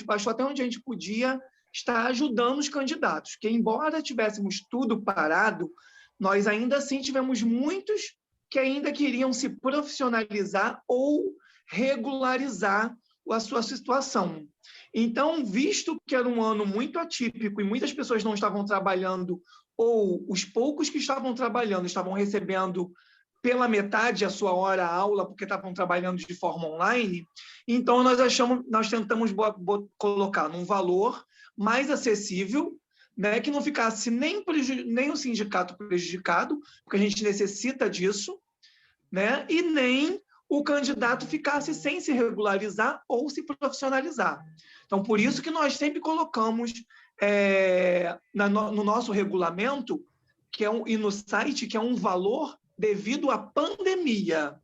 baixou até onde a gente podia estar ajudando os candidatos. Que, embora tivéssemos tudo parado, nós ainda assim tivemos muitos que ainda queriam se profissionalizar ou regularizar a sua situação. Então, visto que era um ano muito atípico e muitas pessoas não estavam trabalhando, ou os poucos que estavam trabalhando estavam recebendo pela metade a sua hora aula, porque estavam trabalhando de forma online, então nós tentamos colocar num valor mais acessível, né, que não ficasse nem o sindicato prejudicado, porque a gente necessita disso, né, e nem o candidato ficasse sem se regularizar ou se profissionalizar. Então, por isso que nós sempre colocamos no nosso regulamento e no site, que é um valor devido à pandemia.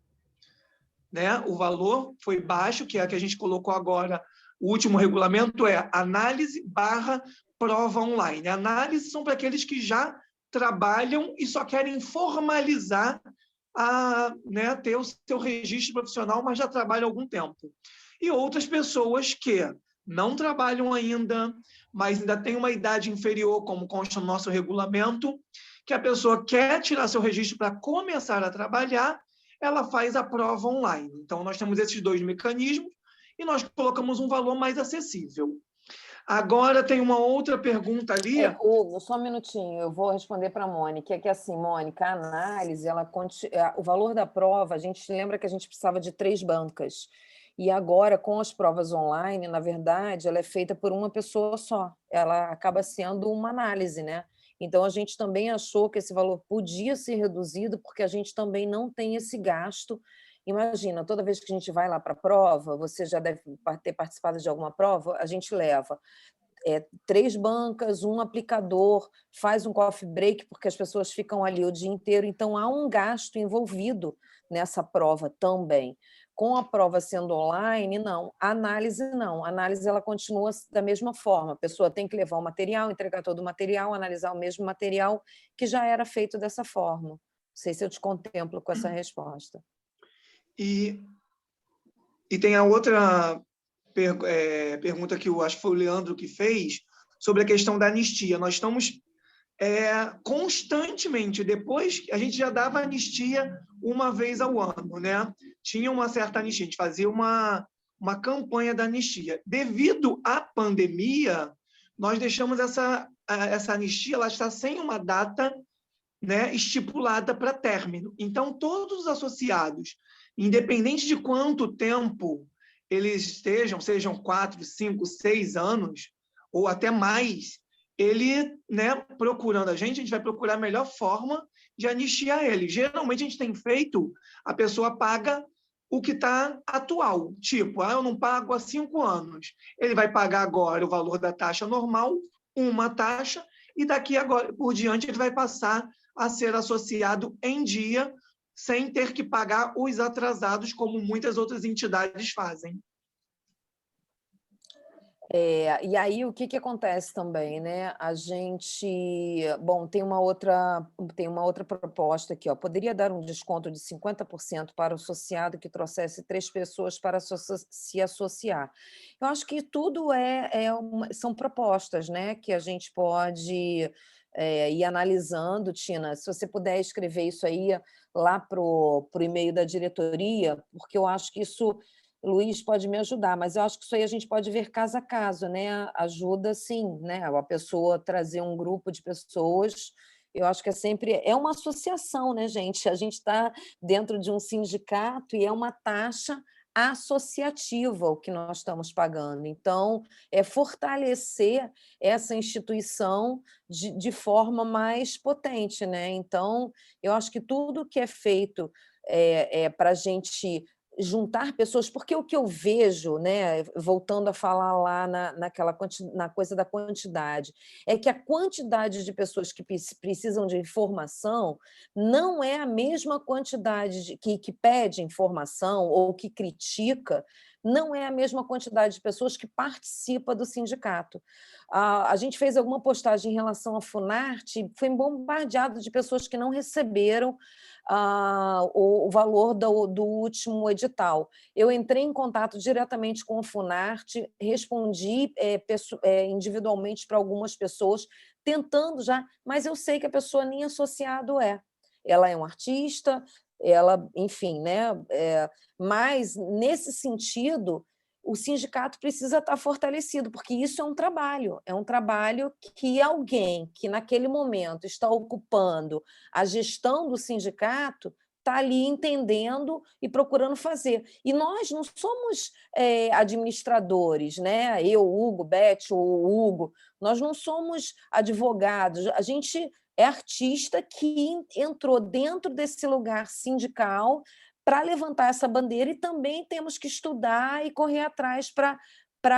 Né? O valor foi baixo, que é a que a gente colocou agora. O último regulamento é análise/prova online. Análise são para aqueles que já trabalham e só querem formalizar ter o seu registro profissional, mas já trabalham há algum tempo. E outras pessoas que não trabalham ainda, mas ainda têm uma idade inferior, como consta no nosso regulamento, que a pessoa quer tirar seu registro para começar a trabalhar, ela faz a prova online. Então, nós temos esses dois mecanismos e nós colocamos um valor mais acessível. Agora tem uma outra pergunta ali. Hugo, só um minutinho, eu vou responder para a Mônica. É que assim, Mônica, a análise, o valor da prova, a gente lembra que a gente precisava de 3 bancas. E agora, com as provas online, na verdade, ela é feita por uma pessoa só. Ela acaba sendo uma análise, né? Então, a gente também achou que esse valor podia ser reduzido, porque a gente também não tem esse gasto. Imagina, toda vez que a gente vai lá para a prova, você já deve ter participado de alguma prova, a gente leva 3 bancas, um aplicador, faz um coffee break, porque as pessoas ficam ali o dia inteiro, então há um gasto envolvido nessa prova também. Com a prova sendo online, não. A análise, não. A análise ela continua da mesma forma. A pessoa tem que levar o material, entregar todo o material, analisar o mesmo material que já era feito dessa forma. Não sei se eu te contemplo com essa resposta. E tem a outra pergunta que eu acho que foi o Leandro que fez, sobre a questão da anistia. Nós estamos constantemente, depois a gente já dava anistia uma vez ao ano, né? Tinha uma certa anistia, a gente fazia uma campanha da anistia. Devido à pandemia, nós deixamos essa anistia, ela está sem uma data, né, estipulada para término. Então, todos os associados, independente de quanto tempo eles estejam, sejam 4, 5, 6 anos, ou até mais, ele, né, procurando a gente vai procurar a melhor forma de anistiar ele. Geralmente, a gente tem feito, a pessoa paga o que está atual. Tipo, eu não pago há 5 anos. Ele vai pagar agora o valor da taxa normal, uma taxa, e daqui agora por diante ele vai passar a ser associado em dia, sem ter que pagar os atrasados, como muitas outras entidades fazem. E aí, o que acontece também, né? A gente... Bom, tem uma outra proposta aqui, ó. Poderia dar um desconto de 50% para o associado que trouxesse 3 pessoas para se associar. Eu acho que tudo são propostas, né? Que a gente pode ir analisando, Tina. Se você puder escrever isso aí lá para o e-mail da diretoria, porque eu acho que isso... Luiz pode me ajudar, mas eu acho que isso aí a gente pode ver caso a caso, né? Ajuda, sim, né? A pessoa trazer um grupo de pessoas, eu acho que é uma associação, né, gente? A gente está dentro de um sindicato e é uma taxa associativa o que nós estamos pagando. Então, é fortalecer essa instituição de forma mais potente, né? Então, eu acho que tudo que é feito para a gente juntar pessoas, porque o que eu vejo, né, voltando a falar lá na coisa da quantidade, é que a quantidade de pessoas que precisam de informação não é a mesma quantidade que pede informação ou que critica, não é a mesma quantidade de pessoas que participa do sindicato. A gente fez alguma postagem em relação à Funarte, foi bombardeado de pessoas que não receberam o valor do último edital. Eu entrei em contato diretamente com o Funarte, respondi individualmente para algumas pessoas, tentando já, mas eu sei que a pessoa nem associado é. Ela é um artista, ela, enfim, né? Mas, nesse sentido, o sindicato precisa estar fortalecido, porque isso é um trabalho que alguém que, naquele momento, está ocupando a gestão do sindicato está ali entendendo e procurando fazer. E nós não somos administradores, né? Eu, Hugo, Beth, o Hugo, nós não somos advogados, a gente é artista que entrou dentro desse lugar sindical para levantar essa bandeira e também temos que estudar e correr atrás para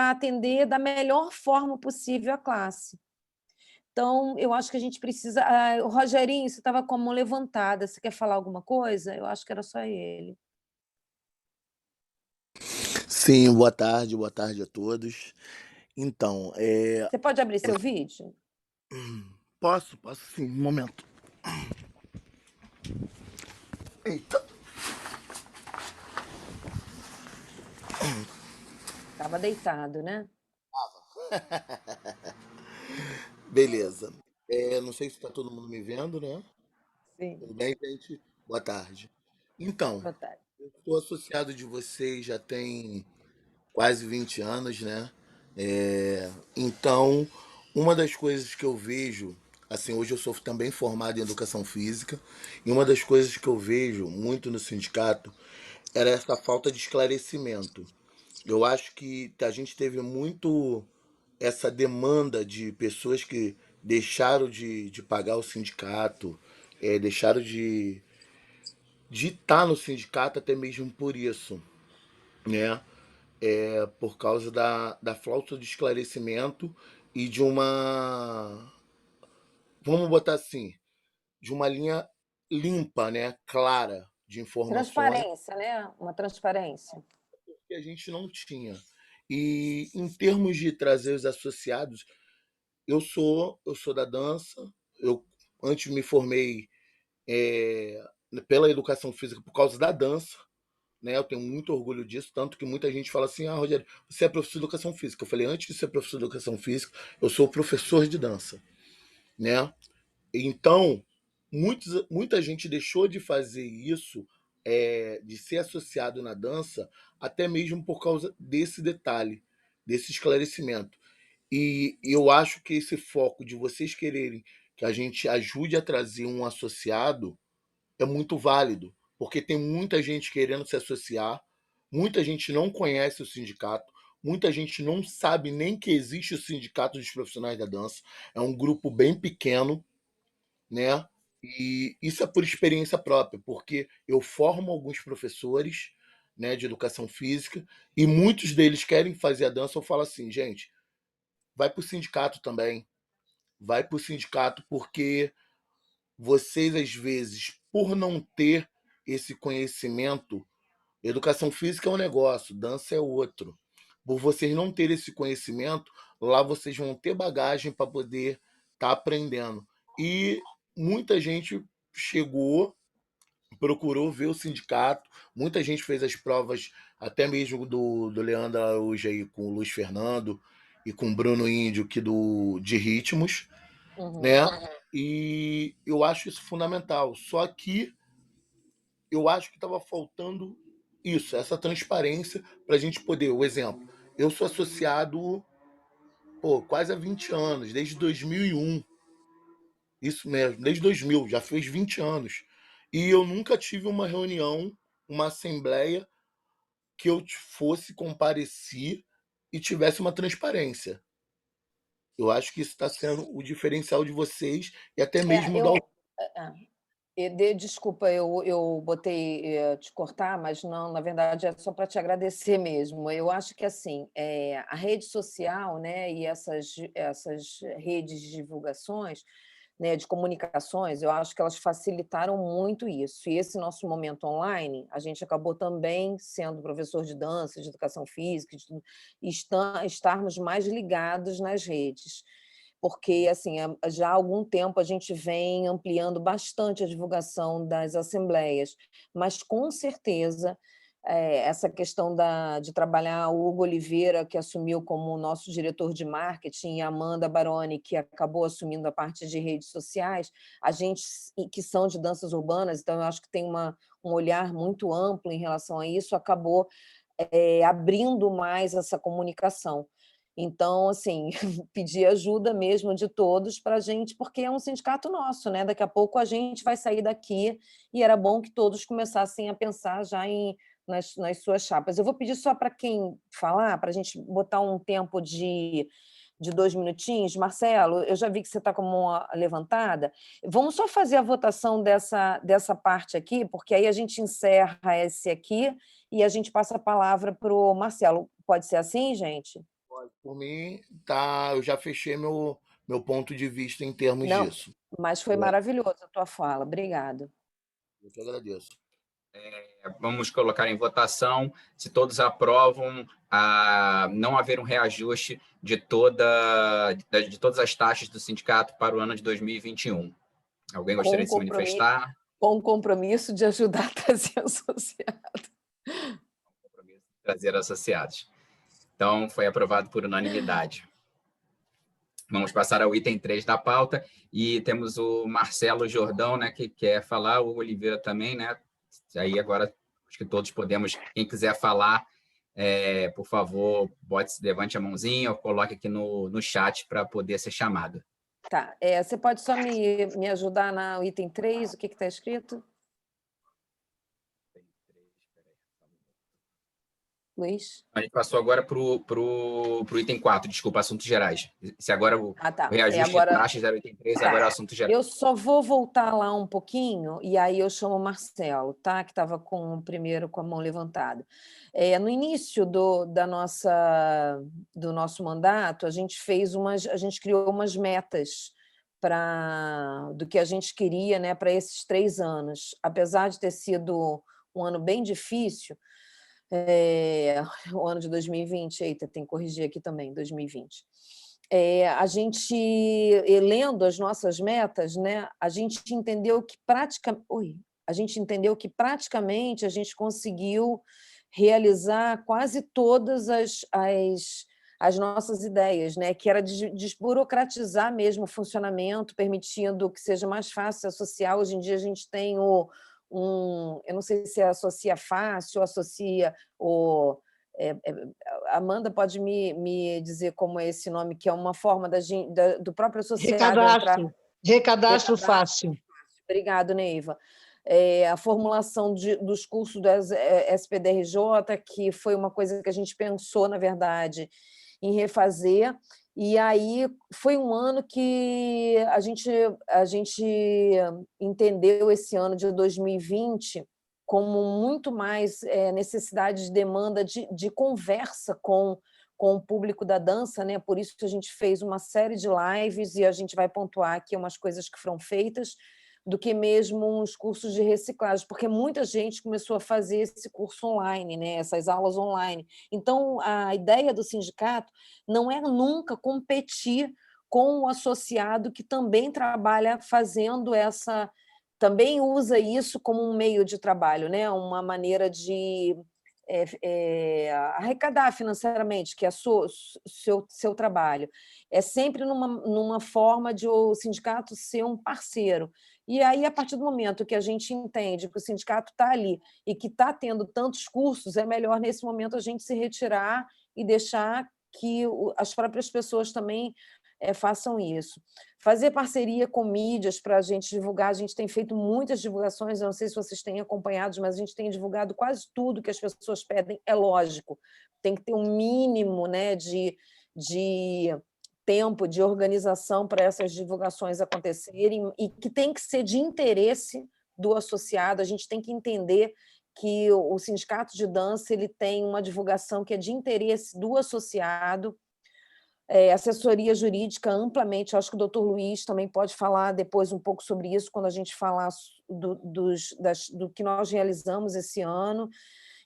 atender da melhor forma possível a classe. Então, eu acho que a gente precisa... o Rogerinho, você estava com a mão levantada, você quer falar alguma coisa? Eu acho que era só ele. Sim, boa tarde a todos. Então, Você pode abrir seu vídeo? posso sim, um momento. Eita. Estava deitado, né? Beleza. Não sei se está todo mundo me vendo, né? Sim. Tudo bem, gente? Boa tarde. Então, Boa tarde. eu sou associado de vocês já tem quase 20 anos, né? Então, uma das coisas que eu vejo, assim, hoje eu sou também formado em educação física, e uma das coisas que eu vejo muito no sindicato era essa falta de esclarecimento. Eu acho que a gente teve muito essa demanda de pessoas que deixaram de pagar o sindicato, deixaram de estar no sindicato até mesmo por isso, né? Por causa da falta de esclarecimento e de uma, vamos botar assim, de uma linha limpa, né, clara de informações Transparência, né? Uma transparência. que a gente não tinha. E em termos de trazer os associados, eu sou da dança, eu antes me formei é, pela educação física por causa da dança, né? Eu tenho muito orgulho disso, tanto que muita gente fala assim: "Ah, Rogério, você é professor de educação física". Eu falei: "Antes de ser professor de educação física, eu sou professor de dança", né? Então, muita gente deixou de fazer isso, de ser associado na dança, até mesmo por causa desse detalhe, desse esclarecimento. E eu acho que esse foco de vocês quererem que a gente ajude a trazer um associado é muito válido, porque tem muita gente querendo se associar, muita gente não conhece o sindicato, muita gente não sabe nem que existe o sindicato dos profissionais da dança. É um grupo bem pequeno, né? E isso é por experiência própria, porque eu formo alguns professores, né, de educação física, e muitos deles querem fazer a dança. Eu falo assim, gente, vai para o sindicato também, vai para o sindicato, porque vocês, às vezes, por não ter esse conhecimento, educação física é um negócio, dança é outro. Por vocês não terem esse conhecimento, lá vocês vão ter bagagem para poder estar aprendendo. E muita gente chegou, procurou ver o sindicato, muita gente fez as provas, até mesmo do Leandro Araújo aí, com o Luiz Fernando e com o Bruno Índio, que de ritmos, Uhum. né? E eu acho isso fundamental. Só que eu acho que estava faltando isso, essa transparência para a gente poder. O exemplo, eu sou associado quase há 20 anos, desde 2001. Isso mesmo, desde 2000, já fez 20 anos. E eu nunca tive uma reunião, uma assembleia que eu fosse comparecer e tivesse uma transparência. Eu acho que isso está sendo o diferencial de vocês e até mesmo da. Desculpa, eu botei te cortar, mas não, na verdade é só para te agradecer mesmo. Eu acho que assim, a rede social, né, e essas redes de divulgações, né, de comunicações, eu acho que elas facilitaram muito isso. E esse nosso momento online, a gente acabou também sendo professor de dança, de educação física, estarmos mais ligados nas redes. porque assim, já há algum tempo a gente vem ampliando bastante a divulgação das assembleias, mas com certeza essa questão de trabalhar o Hugo Oliveira, que assumiu como o nosso diretor de marketing, e a Amanda Baroni, que acabou assumindo a parte de redes sociais, a gente, que são de danças urbanas, então eu acho que tem um olhar muito amplo em relação a isso, acabou abrindo mais essa comunicação. Então, assim, pedir ajuda mesmo de todos para a gente, porque é um sindicato nosso, né? Daqui a pouco a gente vai sair daqui e era bom que todos começassem a pensar já nas suas chapas. Eu vou pedir só para quem falar, para a gente botar um tempo de 2 minutinhos. Marcelo, eu já vi que você está como uma levantada. Vamos só fazer a votação dessa parte aqui, porque aí a gente encerra esse aqui e a gente passa a palavra para o Marcelo. Pode ser assim, gente? Por mim, tá, eu já fechei meu ponto de vista em termos Não, disso. mas foi É, maravilhosa a tua fala. Obrigada. eu que agradeço. Vamos colocar em votação se todos aprovam a não haver um reajuste de todas as taxas do sindicato para o ano de 2021. Alguém gostaria de se manifestar? Com o compromisso de ajudar a trazer associado. Compromisso de trazer associados. Então, foi aprovado por unanimidade. Vamos passar ao item 3 da pauta, e temos o Marcelo Jordão, né, que quer falar, o Oliveira também, né? Aí agora acho que todos podemos, quem quiser falar, por favor, levante a mãozinha ou coloque aqui no chat para poder ser chamado. Tá, você pode só me ajudar no item 3, o que está escrito? Luiz? A gente passou agora para o item 4, desculpa, assuntos gerais. Se agora o Tá. reajuste de taxas era o item 3, agora é o assunto geral. Eu só vou voltar lá um pouquinho e aí eu chamo o Marcelo, tá? Que estava primeiro com a mão levantada. No início do nosso mandato, a gente criou umas metas do que a gente queria, né, para esses 3 anos. Apesar de ter sido um ano bem difícil, o ano de 2020, eita, tem que corrigir aqui também, 2020. A gente, lendo as nossas metas, né, a gente entendeu que praticamente a gente conseguiu realizar quase todas as nossas ideias, né, que era desburocratizar mesmo o funcionamento, permitindo que seja mais fácil associar. Hoje em dia a gente tem eu não sei se associa fácil, associa Amanda pode me dizer como é esse nome, que é uma forma do próprio associado entrar... Recadastro fácil. Obrigado, Neiva. A formulação dos cursos do SPDRJ, que foi uma coisa que a gente pensou, na verdade, em refazer, e aí foi um ano que a gente entendeu esse ano de 2020 como muito mais necessidade de demanda de conversa com o público da dança, né? Por isso que a gente fez uma série de lives, e a gente vai pontuar aqui umas coisas que foram feitas, do que mesmo uns cursos de reciclagem, porque muita gente começou a fazer esse curso online, né? Essas aulas online. Então, a ideia do sindicato não é nunca competir com o associado que também trabalha fazendo também usa isso como um meio de trabalho, né? Uma maneira de arrecadar financeiramente, que é seu trabalho. É sempre numa forma de o sindicato ser um parceiro. E aí, a partir do momento que a gente entende que o sindicato está ali e que está tendo tantos cursos, é melhor, nesse momento, a gente se retirar e deixar que as próprias pessoas também façam isso. Fazer parceria com mídias para a gente divulgar. A gente tem feito muitas divulgações, eu não sei se vocês têm acompanhado, mas a gente tem divulgado quase tudo que as pessoas pedem. É lógico, tem que ter um mínimo, né, de tempo, de organização para essas divulgações acontecerem, e que tem que ser de interesse do associado. A gente tem que entender que o sindicato de dança ele tem uma divulgação que é de interesse do associado. Assessoria jurídica amplamente, acho que o doutor Luiz também pode falar depois um pouco sobre isso, quando a gente falar do que nós realizamos esse ano.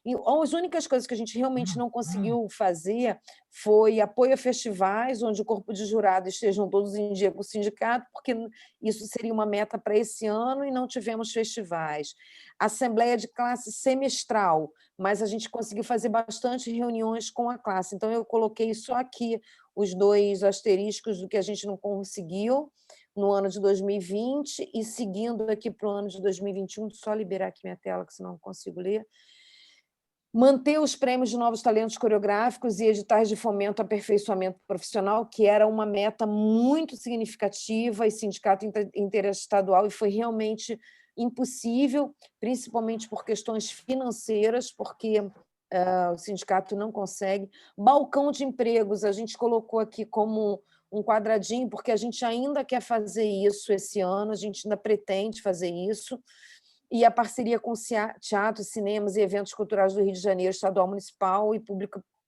E as únicas coisas que a gente realmente não conseguiu fazer foi apoio a festivais, onde o corpo de jurados estejam todos em dia com o sindicato, porque isso seria uma meta para esse ano e não tivemos festivais. Assembleia de classe semestral, mas a gente conseguiu fazer bastante reuniões com a classe. Então, eu coloquei só aqui os 2 asteriscos do que a gente não conseguiu no ano de 2020 e seguindo aqui para o ano de 2021, só liberar aqui minha tela, que senão não consigo ler. Manter os prêmios de novos talentos coreográficos e editais de fomento ao aperfeiçoamento profissional, que era uma meta muito significativa, e sindicato interestadual, e foi realmente impossível, principalmente por questões financeiras, porque o sindicato não consegue. Balcão de empregos, a gente colocou aqui como um quadradinho, porque a gente ainda quer fazer isso esse ano, a gente ainda pretende fazer isso, e a parceria com teatros, cinemas e eventos culturais do Rio de Janeiro, estadual, municipal e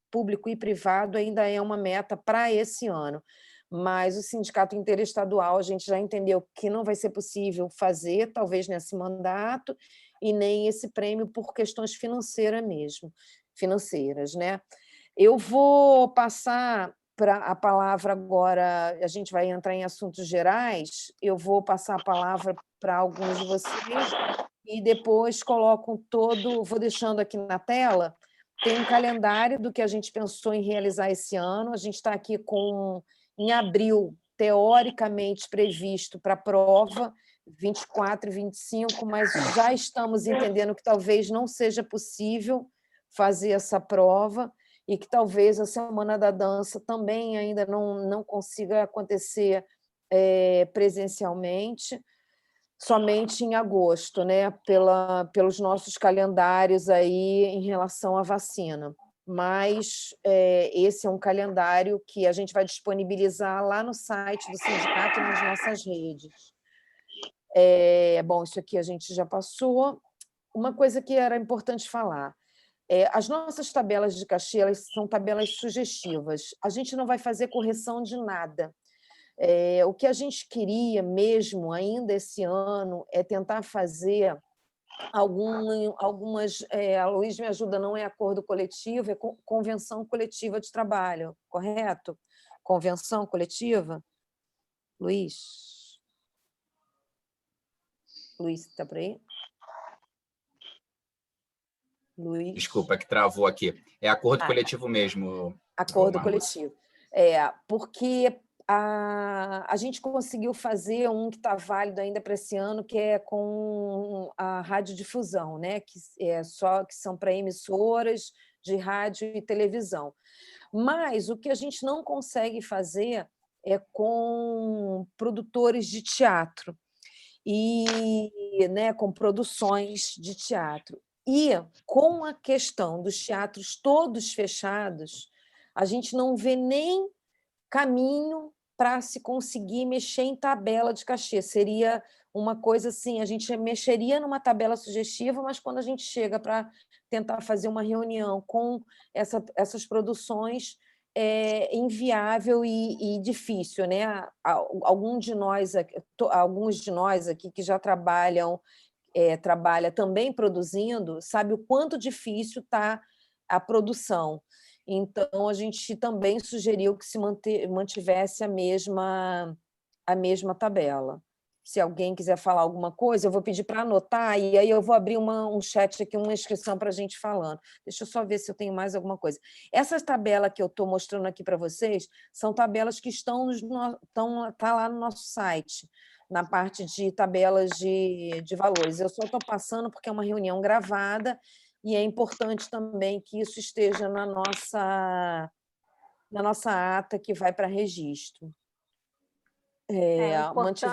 público e privado ainda é uma meta para esse ano. Mas o sindicato interestadual, a gente já entendeu que não vai ser possível fazer, talvez nesse mandato, e nem esse prêmio por questões financeiras, né? Eu vou passar a palavra agora, a gente vai entrar em assuntos gerais, eu vou passar a palavra para alguns de vocês e depois vou deixando aqui na tela, tem um calendário do que a gente pensou em realizar esse ano, a gente está aqui em abril, teoricamente previsto para a prova, 24 e 25, mas já estamos entendendo que talvez não seja possível fazer essa prova e que talvez a Semana da Dança também ainda não consiga acontecer presencialmente, somente em agosto, né? Pelos nossos calendários aí em relação à vacina. Mas esse é um calendário que a gente vai disponibilizar lá no site do sindicato e nas nossas redes. Bom, isso aqui a gente já passou. Uma coisa que era importante falar, as nossas tabelas de cachê, elas são tabelas sugestivas. A gente não vai fazer correção de nada. O que a gente queria mesmo ainda esse ano é tentar fazer algumas... a Luiz me ajuda, não é acordo coletivo, é convenção coletiva de trabalho, correto? Convenção coletiva? Luiz? Luiz, está por aí? Luiz? Desculpa, que travou aqui. É acordo coletivo mesmo. Acordo coletivo. Porque a gente conseguiu fazer um que está válido ainda para esse ano, que é com a radiodifusão, né? que são para emissoras de rádio e televisão. Mas o que a gente não consegue fazer é com produtores de teatro, né, com produções de teatro. E com a questão dos teatros todos fechados, a gente não vê nem caminho para se conseguir mexer em tabela de cachê. Seria uma coisa assim, a gente mexeria numa tabela sugestiva, mas quando a gente chega para tentar fazer uma reunião com essas produções, é inviável e difícil, né? Alguns de nós aqui que já trabalha também produzindo, sabe o quanto difícil está a produção. Então, a gente também sugeriu que se mantivesse a mesma tabela. Se alguém quiser falar alguma coisa, eu vou pedir para anotar, e aí eu vou abrir um chat aqui, uma inscrição para a gente falando. Deixa eu só ver se eu tenho mais alguma coisa. Essa tabela que eu estou mostrando aqui para vocês são tabelas que estão lá no nosso site, na parte de tabelas de valores. Eu só estou passando porque é uma reunião gravada, e é importante também que isso esteja na nossa ata que vai para registro. Importante...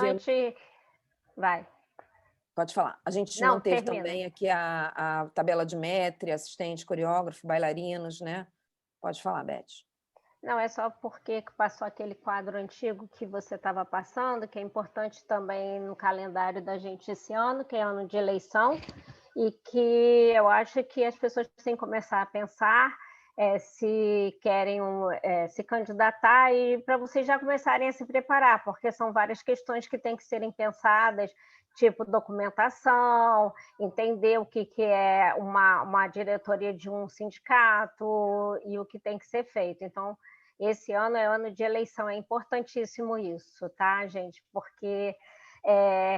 Vai. Pode falar. A gente Não, manteve termina. também aqui a tabela de maître, assistente, coreógrafo, bailarinos, né? Pode falar, Beth. Não, é só porque passou aquele quadro antigo que você estava passando, que é importante também no calendário da gente esse ano, que é ano de eleição, e que eu acho que as pessoas têm que começar a pensar se querem se candidatar e para vocês já começarem a se preparar, porque são várias questões que têm que serem pensadas, tipo documentação, entender o que é uma diretoria de um sindicato e o que tem que ser feito. Então, esse ano é ano de eleição, é importantíssimo isso, tá, gente? Porque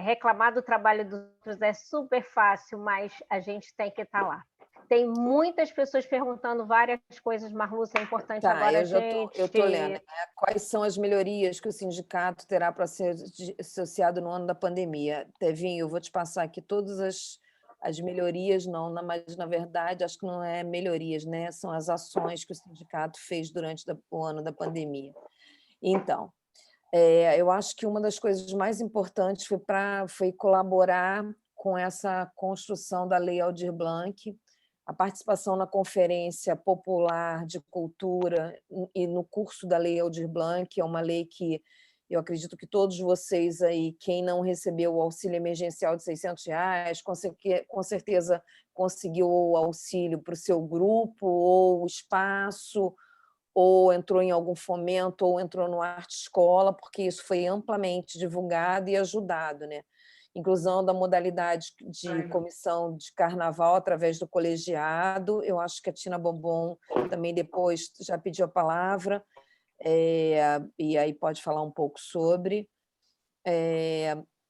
reclamar do trabalho dos outros é super fácil, mas a gente tem que estar lá. Tem muitas pessoas perguntando várias coisas, Marluce, é importante agora a gente... Eu estou lendo. Quais são as melhorias que o sindicato terá para ser associado no ano da pandemia? Tevinho, eu vou te passar aqui todas as melhorias, mas na verdade acho que não é melhorias, né? São as ações que o sindicato fez durante o ano da pandemia. Então, eu acho que uma das coisas mais importantes foi colaborar com essa construção da Lei Aldir Blanc, a participação na Conferência Popular de Cultura e no curso da Lei Aldir Blanc, é uma lei que eu acredito que todos vocês aí, quem não recebeu o auxílio emergencial de R$ 600, com certeza conseguiu o auxílio para o seu grupo, ou o espaço, ou entrou em algum fomento, ou entrou no Arte Escola, porque isso foi amplamente divulgado e ajudado, né? Inclusão da modalidade de comissão de carnaval através do colegiado. Eu acho que a Tina Bombom também depois já pediu a palavra, e aí pode falar um pouco sobre.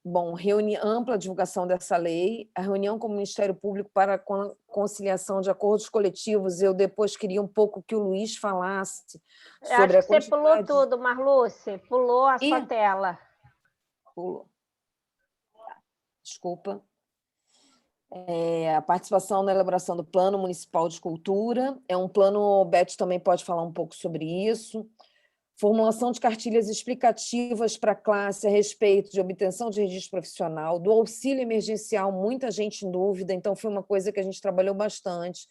Bom, ampla divulgação dessa lei, a reunião com o Ministério Público para a conciliação de acordos coletivos. Eu depois queria um pouco que o Luiz falasse sobre Acho que você pulou tudo, Marluce, pulou a sua tela. Pulou. Desculpa. A participação na elaboração do Plano Municipal de Cultura. É um plano, o Beth também pode falar um pouco sobre isso. Formulação de cartilhas explicativas para a classe a respeito de obtenção de registro profissional, do auxílio emergencial, muita gente em dúvida, então foi uma coisa que a gente trabalhou bastante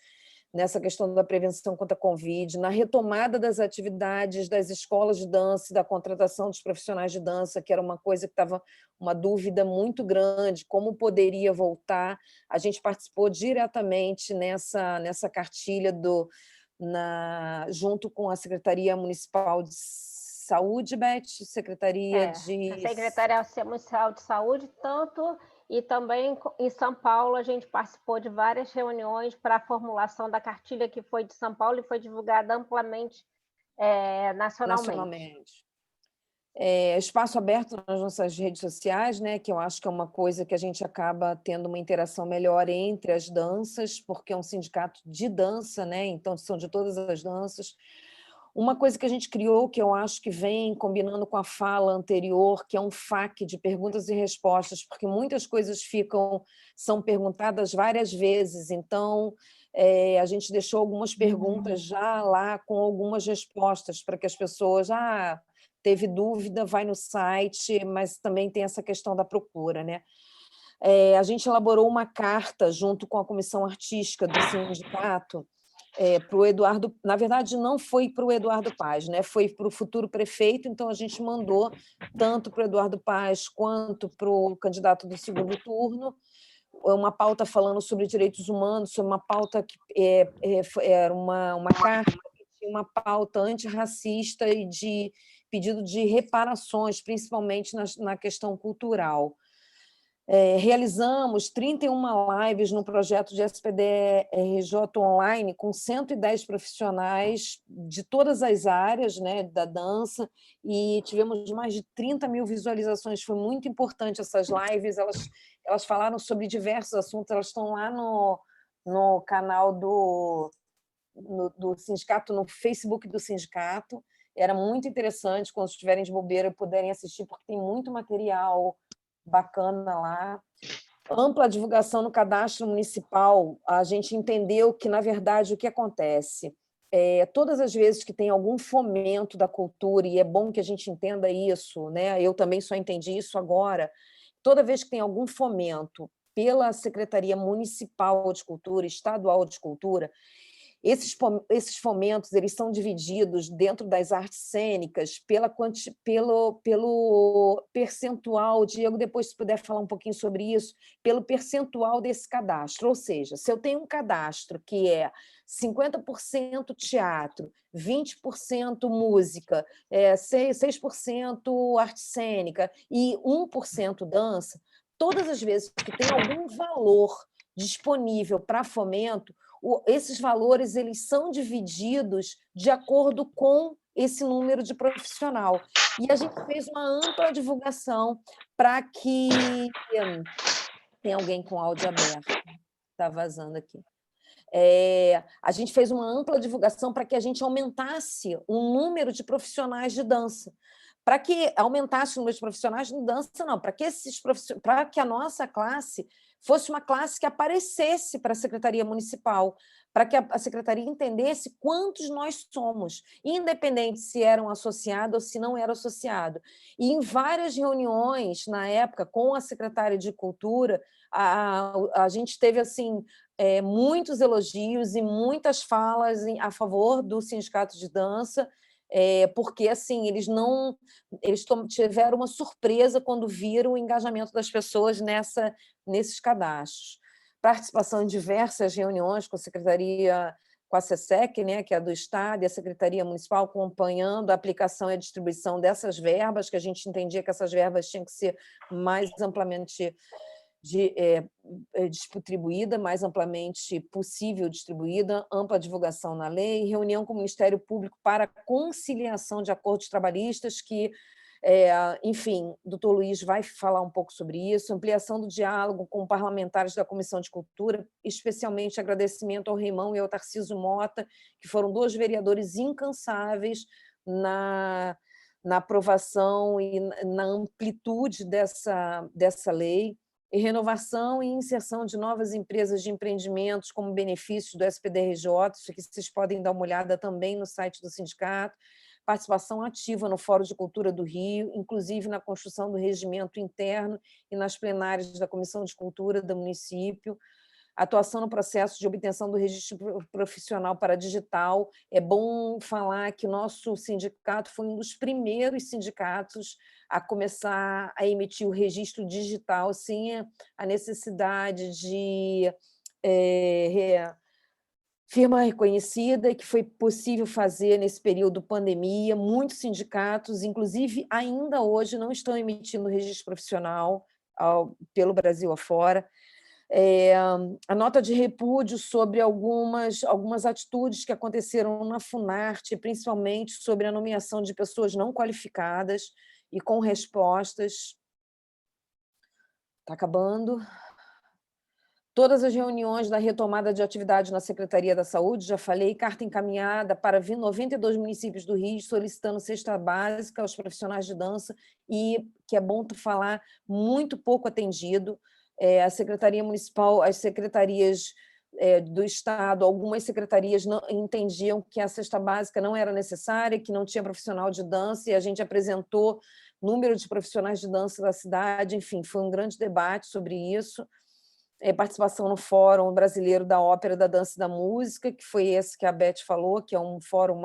nessa questão da prevenção contra a Covid, na retomada das atividades das escolas de dança e da contratação dos profissionais de dança, que era uma coisa que estava uma dúvida muito grande, como poderia voltar. A gente participou diretamente nessa cartilha junto com a Secretaria Municipal de Saúde, Beth, Secretaria Municipal de Saúde, tanto... E também em São Paulo a gente participou de várias reuniões para a formulação da cartilha que foi de São Paulo e foi divulgada amplamente nacionalmente. Espaço aberto nas nossas redes sociais, né, que eu acho que é uma coisa que a gente acaba tendo uma interação melhor entre as danças, porque é um sindicato de dança, né, então são de todas as danças. Uma coisa que a gente criou, que eu acho que vem combinando com a fala anterior, que é um FAQ de perguntas e respostas, porque muitas coisas são perguntadas várias vezes, então a gente deixou algumas perguntas já lá com algumas respostas, para que as pessoas, teve dúvida, vai no site, mas também tem essa questão da procura, né? A gente elaborou uma carta junto com a comissão artística do sindicato, para o Eduardo, na verdade não foi para o Eduardo Paz, né? Foi para o futuro prefeito, então a gente mandou tanto para o Eduardo Paz quanto para o candidato do segundo turno, uma pauta falando sobre direitos humanos, sobre uma pauta que era uma carta que tinha uma pauta antirracista e de pedido de reparações, principalmente na questão cultural. Realizamos 31 lives no projeto de SPDRJ Online, com 110 profissionais de todas as áreas, né, da dança, e tivemos mais de 30 mil visualizações. Foi muito importante essas lives, elas falaram sobre diversos assuntos, elas estão lá no canal do sindicato, no Facebook do sindicato. Era muito interessante, quando estiverem de bobeira, puderem assistir, porque tem muito material bacana lá. Ampla divulgação no cadastro municipal. A gente entendeu que, na verdade, o que acontece? Todas as vezes que tem algum fomento da cultura, e é bom que a gente entenda isso, né? Eu também só entendi isso agora, toda vez que tem algum fomento pela Secretaria Municipal de Cultura, Estadual de Cultura, esses fomentos eles são divididos dentro das artes cênicas pelo percentual. Diego, depois, se puder falar um pouquinho sobre isso, pelo percentual desse cadastro. Ou seja, se eu tenho um cadastro que é 50% teatro, 20% música, 6% arte cênica e 1% dança, todas as vezes que tem algum valor disponível para fomento, esses valores eles são divididos de acordo com esse número de profissional. E a gente fez uma ampla divulgação para que... Tem alguém com áudio aberto, está vazando aqui. A gente fez uma ampla divulgação para que a gente aumentasse o número de profissionais de dança. Para que aumentasse o número de profissionais de dança, não, para que a nossa classe fosse uma classe que aparecesse para a Secretaria Municipal, para que a Secretaria entendesse quantos nós somos, independente se eram associados ou se não eram associados. E em várias reuniões, na época, com a secretária de Cultura, a gente teve assim, muitos elogios e muitas falas a favor do Sindicato de Dança, porque assim eles tiveram uma surpresa quando viram o engajamento das pessoas nesses cadastros. Participação em diversas reuniões com a Secretaria, com a SESEC, né, que é do Estado, e a Secretaria Municipal, acompanhando a aplicação e a distribuição dessas verbas, que a gente entendia que essas verbas tinham que ser mais amplamente distribuída, mais amplamente possível distribuída, ampla divulgação na lei, reunião com o Ministério Público para conciliação de acordos trabalhistas, que, enfim, o doutor Luiz vai falar um pouco sobre isso, ampliação do diálogo com parlamentares da Comissão de Cultura, especialmente agradecimento ao Reimão e ao Tarcísio Mota, que foram 2 vereadores incansáveis na aprovação e na amplitude dessa lei, e renovação e inserção de novas empresas de empreendimentos como benefícios do SPDRJ, isso aqui vocês podem dar uma olhada também no site do sindicato, participação ativa no Fórum de Cultura do Rio, inclusive na construção do regimento interno e nas plenárias da Comissão de Cultura do município, atuação no processo de obtenção do registro profissional para digital. É bom falar que o nosso sindicato foi um dos primeiros sindicatos a começar a emitir o registro digital sem a necessidade de firma reconhecida, que foi possível fazer nesse período pandemia. Muitos sindicatos, inclusive ainda hoje, não estão emitindo registro profissional pelo Brasil afora. A nota de repúdio sobre algumas atitudes que aconteceram na Funarte, principalmente sobre a nomeação de pessoas não qualificadas e com respostas. Está acabando. Todas as reuniões da retomada de atividade na Secretaria da Saúde, já falei, carta encaminhada para 92 municípios do Rio, solicitando cesta básica aos profissionais de dança, e, que é bom falar, muito pouco atendido. A Secretaria Municipal, as secretarias do Estado, algumas secretarias não entendiam que a cesta básica não era necessária, que não tinha profissional de dança, e a gente apresentou número de profissionais de dança da cidade, enfim, foi um grande debate sobre isso. Participação no Fórum Brasileiro da Ópera, da Dança e da Música, que foi esse que a Beth falou, que é um fórum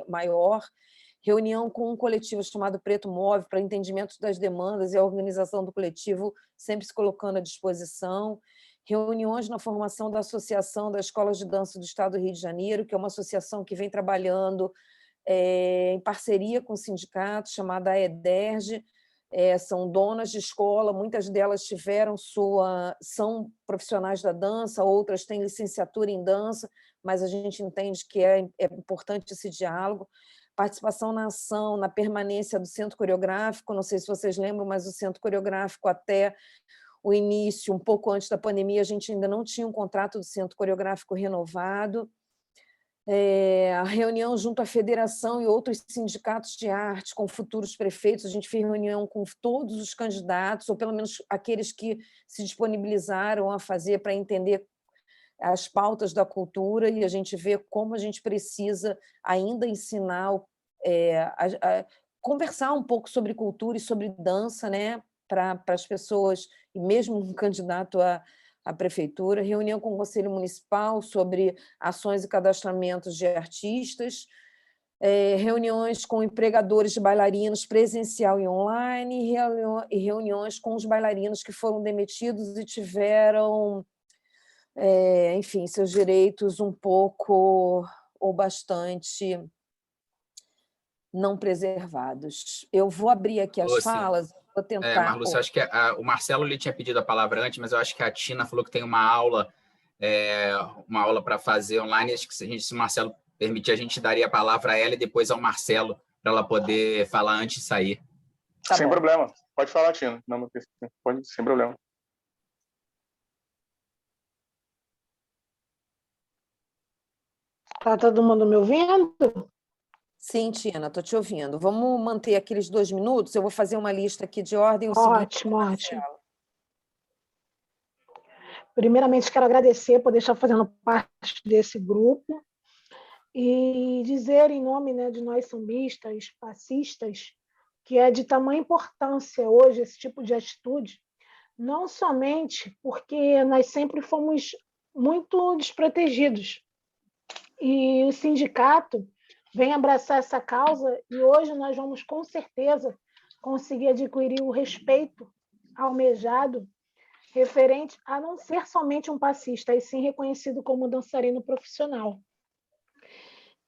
maior. Reunião com um coletivo chamado Preto Move, para entendimento das demandas e a organização do coletivo, sempre se colocando à disposição. Reuniões na formação da Associação das Escolas de Dança do Estado do Rio de Janeiro, que é uma associação que vem trabalhando em parceria com sindicatos, chamada AEDERJ. São donas de escola, muitas delas são profissionais da dança, outras têm licenciatura em dança, mas a gente entende que é importante esse diálogo. Participação na ação, na permanência do Centro Coreográfico, não sei se vocês lembram, mas o Centro Coreográfico, até o início, um pouco antes da pandemia, a gente ainda não tinha um contrato do Centro Coreográfico renovado. A reunião junto à federação e outros sindicatos de arte com futuros prefeitos, a gente fez reunião com todos os candidatos, ou pelo menos aqueles que se disponibilizaram a fazer para entender as pautas da cultura, e a gente vê como a gente precisa ainda ensinar, conversar um pouco sobre cultura e sobre dança, né, para as pessoas, e mesmo um candidato à prefeitura. Reunião com o Conselho Municipal sobre ações e cadastramentos de artistas, reuniões com empregadores de bailarinos presencial e online, e reuniões com os bailarinos que foram demitidos e tiveram, enfim, seus direitos um pouco ou bastante não preservados. Eu vou abrir aqui as falas. Vou tentar. Marlúcia, eu acho que o Marcelo ele tinha pedido a palavra antes, mas eu acho que a Tina falou que tem uma aula para fazer online. Acho que se o Marcelo permitir, a gente daria a palavra a ela e depois ao Marcelo, para ela poder falar antes de sair. Tá Sem bom. problema. Pode falar, Tina. Não, pode, sem problema. Tá todo mundo me ouvindo? Sim, Tina, estou te ouvindo. Vamos manter aqueles 2 minutos. Eu vou fazer uma lista aqui de ordem. O seguinte, Ótimo, ótimo. Primeiramente, quero agradecer por estar fazendo parte desse grupo e dizer, em nome, né, de nós sambistas, passistas, que é de tamanha importância hoje esse tipo de atitude, não somente porque nós sempre fomos muito desprotegidos. E o sindicato vem abraçar essa causa e hoje nós vamos, com certeza, conseguir adquirir o respeito almejado referente a não ser somente um passista, e sim reconhecido como dançarino profissional.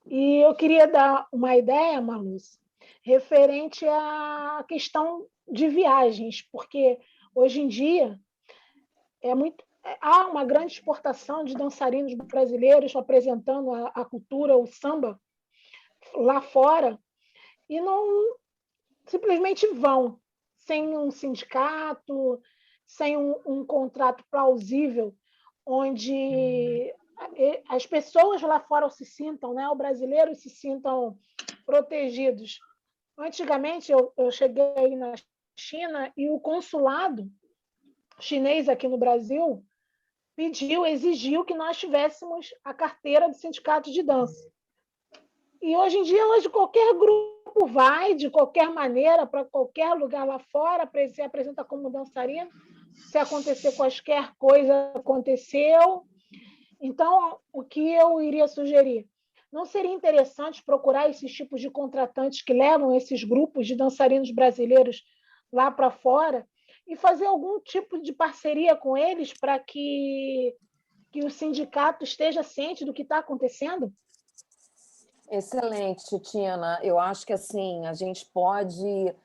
E eu queria dar uma ideia, Marlúcia, referente à questão de viagens, porque hoje em dia há uma grande exportação de dançarinos brasileiros apresentando a cultura, o samba, lá fora, e não simplesmente vão, sem um sindicato, sem um contrato plausível, onde as pessoas lá fora se sintam, né, os brasileiros se sintam protegidos. Antigamente, eu cheguei na China e o consulado chinês aqui no Brasil exigiu que nós tivéssemos a carteira do sindicato de dança. E hoje em dia, qualquer grupo vai, de qualquer maneira, para qualquer lugar lá fora, se apresenta como dançarino. Se acontecer qualquer coisa, aconteceu. Então, o que eu iria sugerir? Não seria interessante procurar esses tipos de contratantes que levam esses grupos de dançarinos brasileiros lá para fora e fazer algum tipo de parceria com eles para que o sindicato esteja ciente do que está acontecendo? Excelente, Tina. Eu acho que assim a gente pode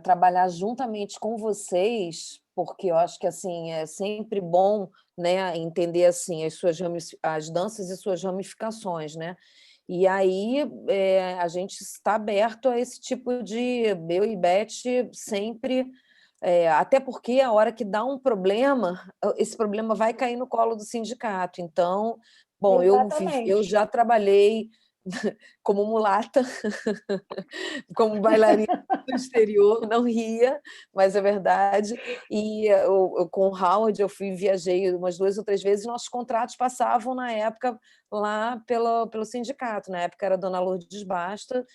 trabalhar juntamente com vocês, porque eu acho que assim é sempre bom, né, entender assim as danças e suas ramificações, né? E aí a gente está aberto a esse tipo de eu e Beth sempre. Até porque a hora que dá um problema, esse problema vai cair no colo do sindicato. Então, bom, eu já trabalhei como mulata, como bailarina do exterior, não ria, mas é verdade. E com o Howard eu viajei umas 2 ou 3 vezes, nossos contratos passavam na época lá pelo sindicato, na época era a Dona Lourdes Basta,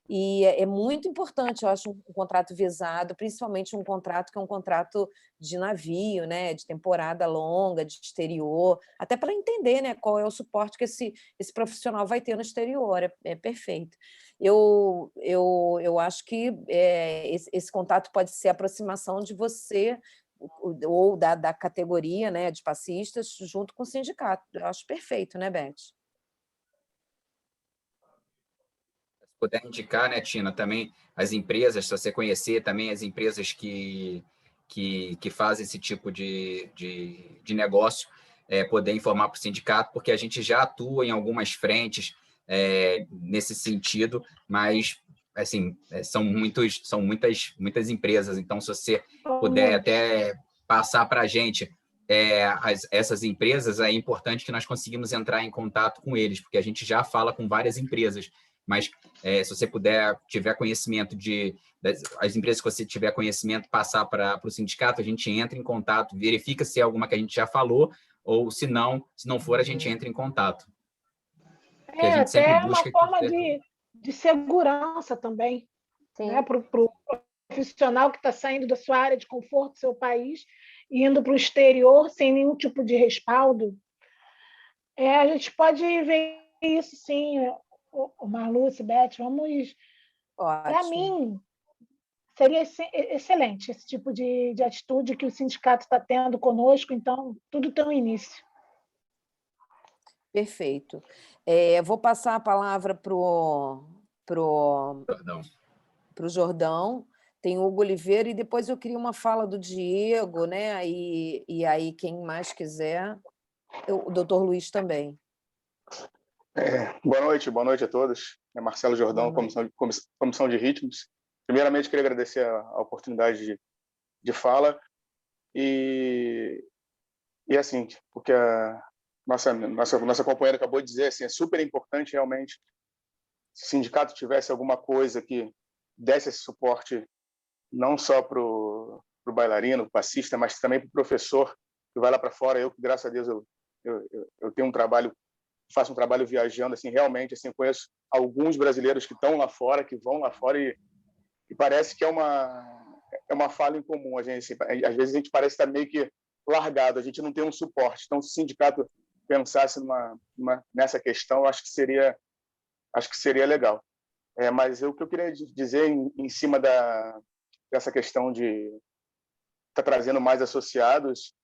e é muito importante, eu acho, um contrato visado, principalmente um contrato que é um contrato de navio, né, de temporada longa, de exterior, até para entender, né, qual é o suporte que esse profissional vai ter no exterior, é perfeito. Eu acho que esse contato pode ser a aproximação de você ou da categoria, né, de passistas junto com o sindicato. Eu acho perfeito, né, Beth? Puder indicar, né, Tina, também as empresas, se você conhecer também as empresas que fazem esse tipo de negócio, poder informar para o sindicato, porque a gente já atua em algumas frentes nesse sentido, mas assim são muitas empresas, então se você puder até passar para a gente essas empresas, é importante que nós conseguimos entrar em contato com eles, porque a gente já fala com várias empresas, mas se você tiver conhecimento as empresas que você tiver conhecimento, passar para o sindicato, a gente entra em contato, verifica se é alguma que a gente já falou, ou se não for, a gente entra em contato. Que a gente sempre até busca uma forma de segurança também, né? Para o profissional que está saindo da sua área de conforto, do seu país, e indo para o exterior sem nenhum tipo de respaldo. A gente pode ver isso, sim, o Marlúcia, Beth, vamos... Para mim, seria excelente esse tipo de atitude que o sindicato está tendo conosco, então tudo tem um início. Perfeito. Vou passar a palavra para o Jordão, tem o Hugo Oliveira, e depois eu queria uma fala do Diego, né? E aí, quem mais quiser, o doutor Luiz também. Boa noite a todos. É Marcelo Jordão, Comissão de Ritmos. Primeiramente, queria agradecer a oportunidade de fala e assim, porque a nossa companheira acabou de dizer, assim, é super importante realmente se o sindicato tivesse alguma coisa que desse esse suporte não só para o bailarino, para o passista, mas também para o professor que vai lá para fora. Eu, graças a Deus, eu tenho faço um trabalho viajando, assim, realmente, assim, conheço alguns brasileiros que estão lá fora, que vão lá fora e parece que é uma fala em comum. A gente, assim, às vezes a gente parece estar meio que largado, a gente não tem um suporte. Então, se o sindicato pensasse nessa questão, acho que seria legal. Mas o que eu queria dizer em cima dessa questão de estar trazendo mais associados,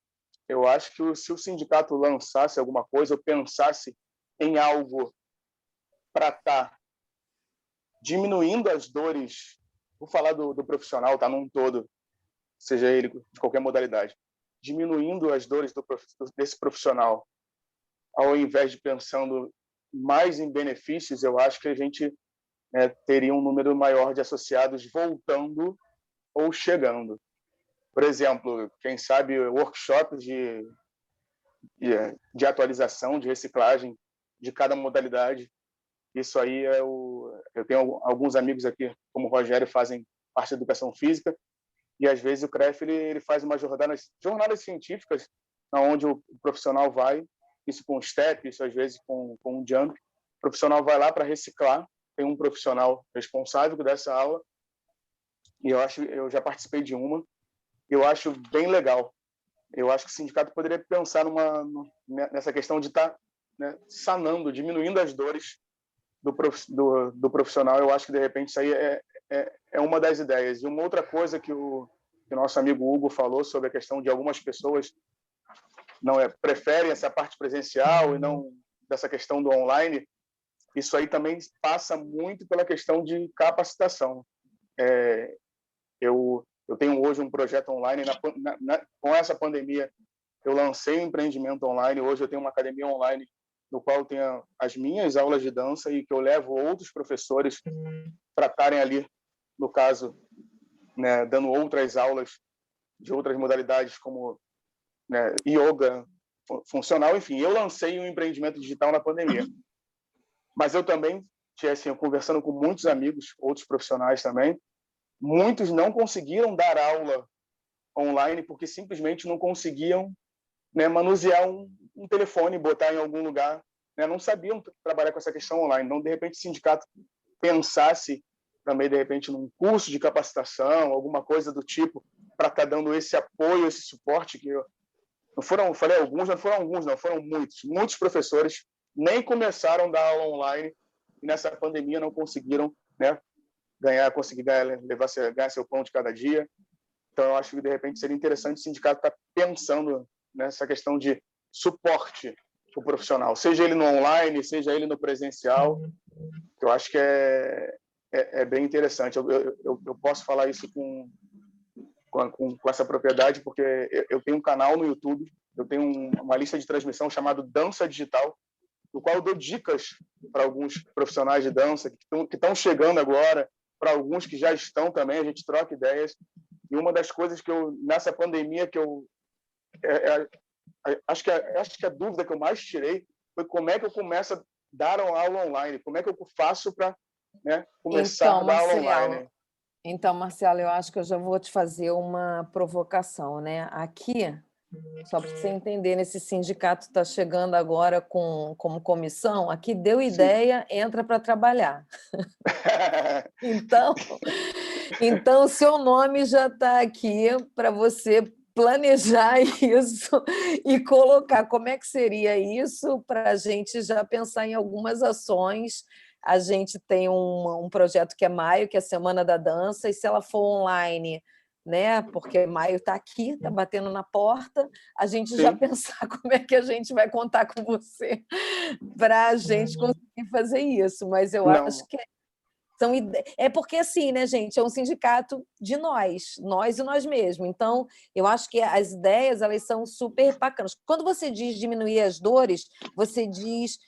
eu acho que se o sindicato lançasse alguma coisa, ou pensasse em algo para estar diminuindo as dores, vou falar do profissional, tá, num todo, seja ele de qualquer modalidade, diminuindo as dores desse profissional, ao invés de pensando mais em benefícios, eu acho que a gente teria um número maior de associados voltando ou chegando. Por exemplo, quem sabe workshops de atualização, de reciclagem de cada modalidade. Isso aí eu tenho alguns amigos aqui, como o Rogério, fazem parte da educação física, e às vezes o CREF ele faz umas jornadas científicas, onde o profissional vai, isso com step, isso às vezes com um jump, o profissional vai lá para reciclar, tem um profissional responsável dessa aula, e eu já participei de uma, eu acho bem legal. Eu acho que o sindicato poderia pensar nessa questão de estar sanando, diminuindo as dores do profissional. Eu acho que, de repente, isso aí é uma das ideias. E uma outra coisa que o nosso amigo Hugo falou sobre a questão de algumas pessoas preferem essa parte presencial e não dessa questão do online, isso aí também passa muito pela questão de capacitação. Eu tenho hoje um projeto online, com essa pandemia, eu lancei um empreendimento online, hoje eu tenho uma academia online no qual eu tenho as minhas aulas de dança e que eu levo outros professores para estarem ali, no caso, dando outras aulas de outras modalidades, como yoga, funcional, enfim. Eu lancei um empreendimento digital na pandemia. Mas eu também, assim, conversando com muitos amigos, outros profissionais também, muitos não conseguiram dar aula online porque simplesmente não conseguiam manusear um telefone, botar em algum lugar, não sabiam trabalhar com essa questão online. Então, de repente, o sindicato pensasse também, de repente, num curso de capacitação, alguma coisa do tipo, para estar dando esse apoio, esse suporte, que falei alguns, não foram alguns, não, foram muitos professores nem começaram a dar aula online e nessa pandemia não conseguiram ganhar seu pão de cada dia. Então, eu acho que, de repente, seria interessante o sindicato estar pensando nessa questão de suporte para o profissional, seja ele no online, seja ele no presencial. Eu acho que é bem interessante. Eu posso falar isso com essa propriedade, porque eu tenho um canal no YouTube, eu tenho uma lista de transmissão chamada Dança Digital, no qual eu dou dicas para alguns profissionais de dança que estão chegando agora, para alguns que já estão também, a gente troca ideias. E uma das coisas que nessa pandemia, acho que a dúvida que eu mais tirei foi como é que eu começo a dar uma aula online, como é que eu faço para começar a dar aula online. Então, Marcelo, eu acho que eu já vou te fazer uma provocação, né? Aqui, só para você entender, nesse sindicato está chegando agora como comissão, aqui deu ideia, entra para trabalhar. Então, o seu nome já está aqui para você planejar isso e colocar como é que seria isso para a gente já pensar em algumas ações. A gente tem um projeto que é maio, que é a Semana da Dança, e se ela for online, né? Porque maio está aqui, está batendo na porta, a gente já pensar como é que a gente vai contar com você para a gente conseguir fazer isso. Mas eu acho que É porque, assim, né, gente, é um sindicato de nós e nós mesmos. Então, eu acho que as ideias, elas são super bacanas. Quando você diz diminuir as dores, você diz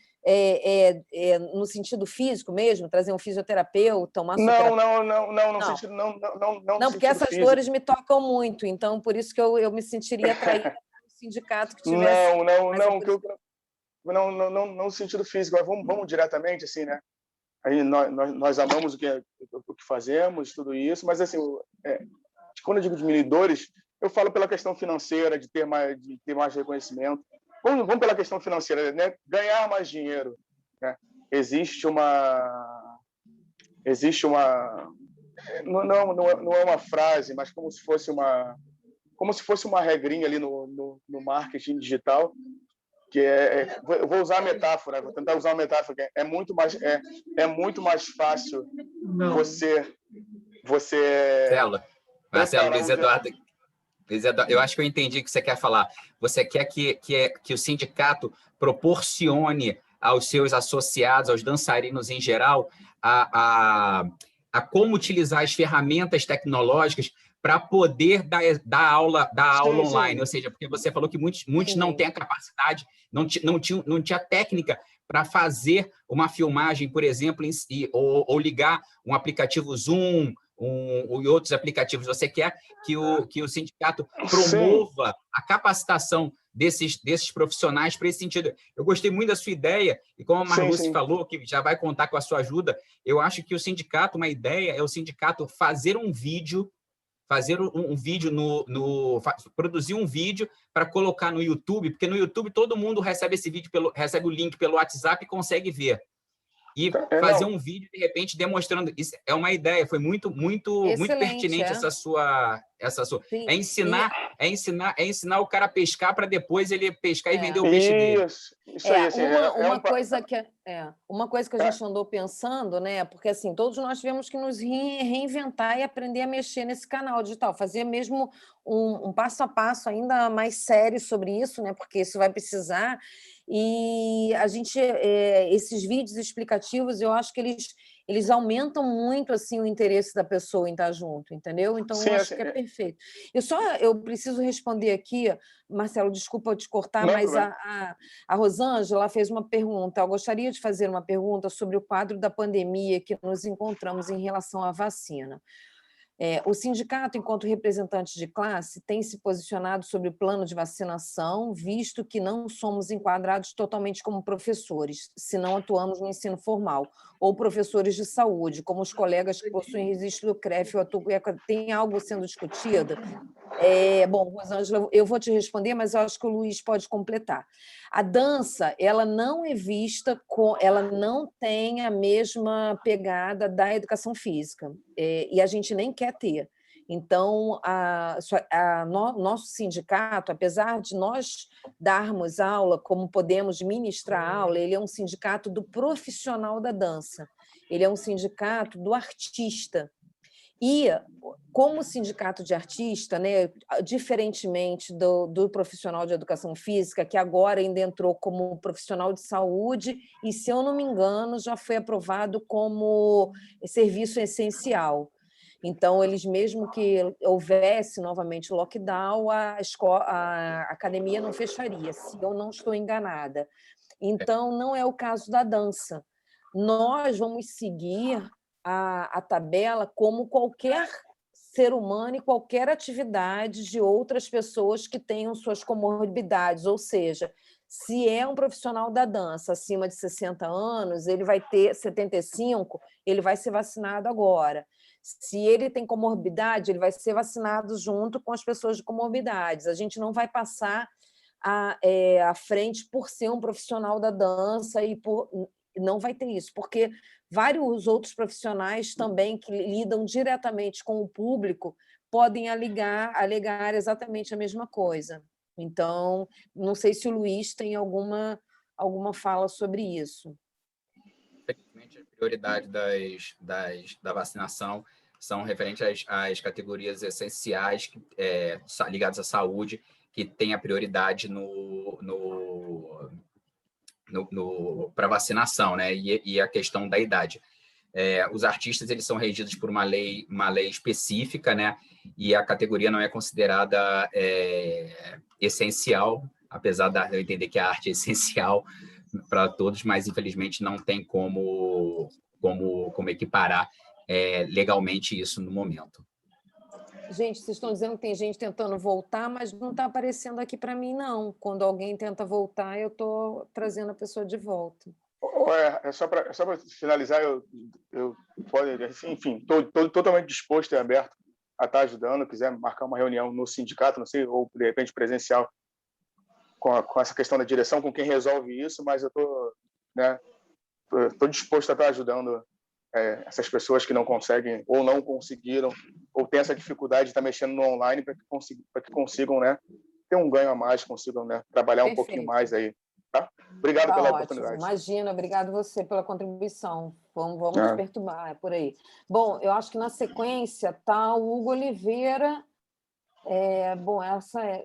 no sentido físico mesmo, trazer um fisioterapeuta, um massoterapeuta? Não, no Não, sentido, não no não, porque sentido essas físico. dores me tocam muito, então por isso que eu me sentiria atraída por um sindicato que tivesse mais Não no sentido físico. Mas vamos diretamente, assim, né? Aí nós amamos o que fazemos, tudo isso, mas assim, quando eu digo diminuir dores, eu falo pela questão financeira, de ter mais reconhecimento. Vamos pela questão financeira, né? Ganhar mais dinheiro, né? Existe uma não é uma frase, mas como se fosse uma regrinha ali no marketing digital, que eu vou usar a metáfora, vou tentar usar uma metáfora, que é muito mais fácil você Marcelo, Luiz Eduardo, eu acho que eu entendi o que você quer falar. Você quer que o sindicato proporcione aos seus associados, aos dançarinos em geral, a como utilizar as ferramentas tecnológicas para poder dar aula online. Sim. Ou seja, porque você falou que muitos não têm a capacidade, não tinha técnica para fazer uma filmagem, por exemplo, ou ligar um aplicativo Zoom, e outros aplicativos. Você quer que o sindicato promova a capacitação desses profissionais para esse sentido. Eu gostei muito da sua ideia, e como a Marluce falou, que já vai contar com a sua ajuda, eu acho que o sindicato, uma ideia é o sindicato fazer um vídeo, produzir um vídeo para colocar no YouTube, porque no YouTube todo mundo recebe esse vídeo, recebe o link pelo WhatsApp e consegue ver. E fazer um vídeo, de repente, demonstrando. Isso é uma ideia, foi muito pertinente essa sua. Sim. É ensinar o cara a pescar para depois ele pescar e vender o peixe dele. Isso aí, assim, uma coisa que a gente andou pensando, né? Porque assim, todos nós tivemos que nos reinventar e aprender a mexer nesse canal digital, fazer mesmo um passo a passo ainda mais sério sobre isso, né? Porque isso vai precisar. E a gente, esses vídeos explicativos, eu acho que eles aumentam muito assim o interesse da pessoa em estar junto, entendeu? Então, eu acho que é perfeito. Eu preciso responder aqui, Marcelo, desculpa te cortar, mas a Rosângela fez uma pergunta. Eu gostaria de fazer uma pergunta sobre o quadro da pandemia que nos encontramos em relação à vacina. O sindicato, enquanto representante de classe, tem se posicionado sobre o plano de vacinação, visto que não somos enquadrados totalmente como professores, se não atuamos no ensino formal, ou professores de saúde, como os colegas que possuem registro do CREF ou Atupueca. Tem algo sendo discutido? Bom, Rosângela, eu vou te responder, mas eu acho que o Luiz pode completar. A dança, ela não é vista, ela não tem a mesma pegada da educação física, e a gente nem quer ter. Então, nosso sindicato, apesar de nós darmos aula, como podemos ministrar aula, ele é um sindicato do profissional da dança, ele é um sindicato do artista. E, como sindicato de artista, né, diferentemente do profissional de educação física, que agora ainda entrou como profissional de saúde e, se eu não me engano, já foi aprovado como serviço essencial. Então, eles, mesmo que houvesse novamente lockdown, a academia não fecharia, se eu não estou enganada. Então, não é o caso da dança. Nós vamos seguir a tabela como qualquer ser humano e qualquer atividade de outras pessoas que tenham suas comorbidades, ou seja, se é um profissional da dança acima de 60 anos, ele vai ter 75, ele vai ser vacinado agora. Se ele tem comorbidade, ele vai ser vacinado junto com as pessoas de comorbidades. A gente não vai passar à frente por ser um profissional da dança não vai ter isso, porque vários outros profissionais também que lidam diretamente com o público podem alegar exatamente a mesma coisa. Então, não sei se o Luiz tem alguma fala sobre isso. Infelizmente, a prioridade da vacinação são referentes às categorias essenciais ligadas à saúde, que têm a prioridade para vacinação, né? E a questão da idade. Os artistas eles são regidos por uma lei específica, né? E a categoria não é considerada essencial, apesar de eu entender que a arte é essencial para todos, mas infelizmente não tem como equiparar legalmente isso no momento. Gente, vocês estão dizendo que tem gente tentando voltar, mas não está aparecendo aqui para mim, não. Quando alguém tenta voltar, eu estou trazendo a pessoa de volta. Só para finalizar, enfim, estou totalmente disposto e aberto a estar ajudando. Quiser marcar uma reunião no sindicato, não sei, ou de repente presencial, com essa questão da direção, com quem resolve isso, mas eu estou disposto a estar ajudando essas pessoas que não conseguem ou não conseguiram ou têm essa dificuldade de estar mexendo no online para que consigam, né, ter um ganho a mais, consigam, né, trabalhar um pouquinho mais aí. Tá? Obrigado pela oportunidade. Imagina, obrigado você pela contribuição. Vamos nos perturbar, é por aí. Bom, eu acho que na sequência está o Hugo Oliveira.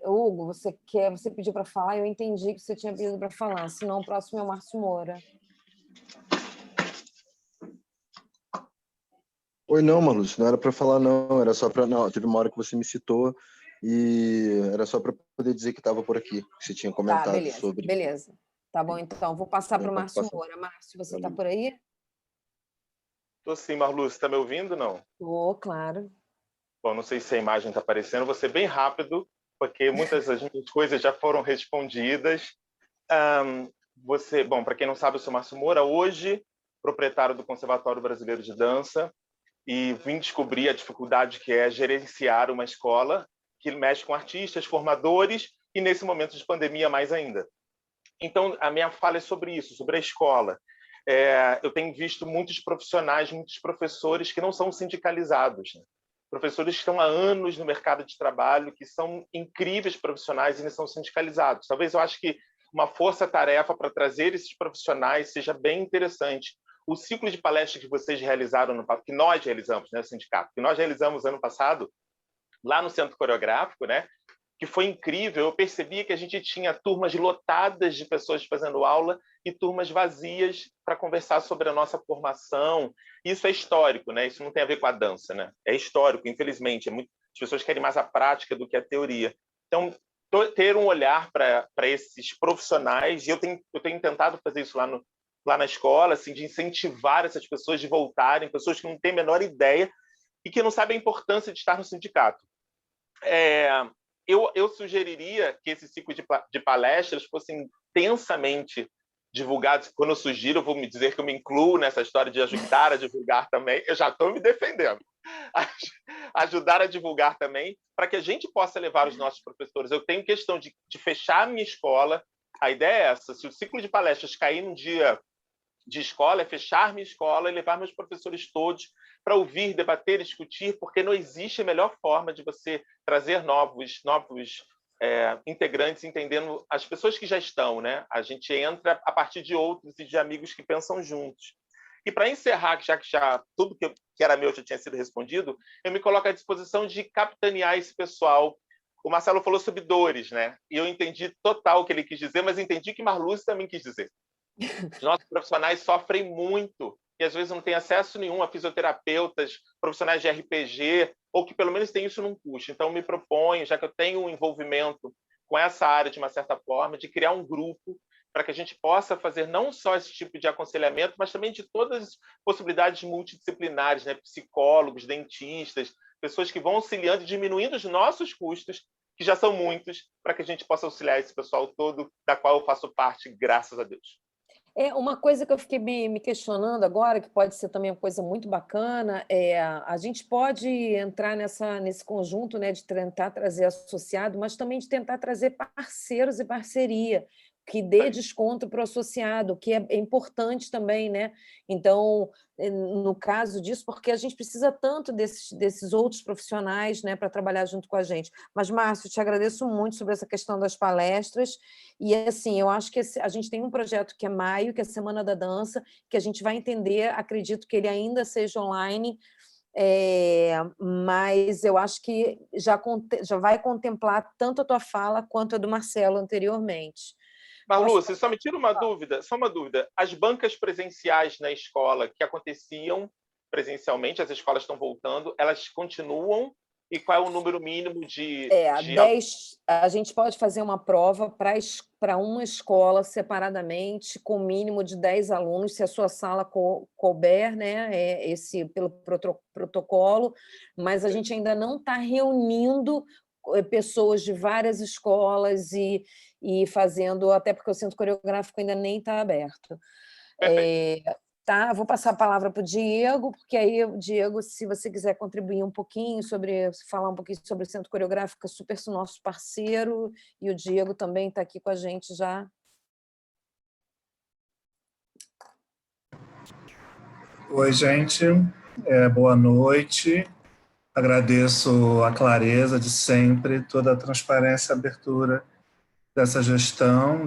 Hugo, você pediu para falar, eu entendi que você tinha pedido para falar, senão o próximo é o Márcio Moura. Oi, não, Marlúcio, não era para falar, não, era só para... Não, teve uma hora que você me citou e era só para poder dizer que estava por aqui, que você tinha comentado sobre... Beleza. Tá bom, então, vou passar para o Márcio Moura. Márcio, você está por aí? Estou sim, Marlúcio, está me ouvindo, não? Estou, claro. Bom, não sei se a imagem está aparecendo, vou ser bem rápido, porque muitas das minhas coisas já foram respondidas. Bom, para quem não sabe, eu sou Márcio Moura, hoje proprietário do Conservatório Brasileiro de Dança, e vim descobrir a dificuldade que é gerenciar uma escola que mexe com artistas, formadores, e nesse momento de pandemia mais ainda. Então, a minha fala é sobre isso, sobre a escola. Eu tenho visto muitos profissionais, muitos professores que não são sindicalizados, né? Professores que estão há anos no mercado de trabalho, que são incríveis profissionais e não são sindicalizados. Talvez eu acho que uma força-tarefa para trazer esses profissionais seja bem interessante. O ciclo de palestras que vocês realizaram, que nós realizamos, né, sindicato, que nós realizamos ano passado, lá no Centro Coreográfico, né, que foi incrível. Eu percebia que a gente tinha turmas lotadas de pessoas fazendo aula e turmas vazias para conversar sobre a nossa formação. Isso é histórico, né? Isso não tem a ver com a dança, né? É histórico, infelizmente. As pessoas querem mais a prática do que a teoria. Então, ter um olhar para esses profissionais, e eu tenho tentado fazer isso lá na escola, assim, de incentivar essas pessoas de voltarem, pessoas que não têm a menor ideia e que não sabem a importância de estar no sindicato. Eu sugeriria que esse ciclo de palestras fossem intensamente divulgados. Quando eu sugiro, eu vou me dizer que eu me incluo nessa história de ajudar a divulgar também. Eu já estou me defendendo. Ajudar a divulgar também, para que a gente possa levar os nossos professores. Eu tenho questão de fechar a minha escola. A ideia é essa: se o ciclo de palestras cair num dia de escola, é fechar minha escola e levar meus professores todos para ouvir, debater, discutir, porque não existe a melhor forma de você trazer novos integrantes, entendendo as pessoas que já estão, né? A gente entra a partir de outros e de amigos que pensam juntos. E para encerrar, já que tudo que era meu já tinha sido respondido, eu me coloco à disposição de capitanear esse pessoal. O Marcelo falou sobre dores, né? E eu entendi total o que ele quis dizer, mas entendi o que Marlúcio também quis dizer. Os nossos profissionais sofrem muito e às vezes não têm acesso nenhum a fisioterapeutas, profissionais de RPG, ou que pelo menos têm isso num curso. Então, me proponho, já que eu tenho um envolvimento com essa área de uma certa forma, de criar um grupo para que a gente possa fazer não só esse tipo de aconselhamento, mas também de todas as possibilidades multidisciplinares, né? Psicólogos, dentistas, pessoas que vão auxiliando e diminuindo os nossos custos, que já são muitos, para que a gente possa auxiliar esse pessoal todo, da qual eu faço parte, graças a Deus. Uma coisa que eu fiquei me questionando agora, que pode ser também uma coisa muito bacana, a gente pode entrar nesse conjunto, né, de tentar trazer associado, mas também de tentar trazer parceiros e parceria, que dê desconto para o associado, que é importante também, né? Então, no caso disso, porque a gente precisa tanto desses outros profissionais, né, para trabalhar junto com a gente. Mas, Márcio, te agradeço muito sobre essa questão das palestras, e assim, eu acho que a gente tem um projeto que é maio, que é a Semana da Dança, que a gente vai entender, acredito que ele ainda seja online, mas eu acho que já vai contemplar tanto a tua fala quanto a do Marcelo anteriormente. Marluce, só me tira uma dúvida, só uma dúvida. As bancas presenciais na escola que aconteciam presencialmente, as escolas estão voltando, elas continuam? E qual é o número mínimo de 10, a gente pode fazer uma prova para uma escola separadamente, com mínimo de 10 alunos, se a sua sala couber, né, pelo protocolo, mas a gente ainda não está reunindo pessoas de várias escolas e fazendo, até porque o Centro Coreográfico ainda nem está aberto. Tá, vou passar a palavra para o Diego, porque aí, Diego, se você quiser contribuir um pouquinho falar um pouquinho sobre o Centro Coreográfico, é super nosso parceiro, e o Diego também está aqui com a gente já. Oi, gente, boa noite. Agradeço a clareza de sempre, toda a transparência e abertura dessa gestão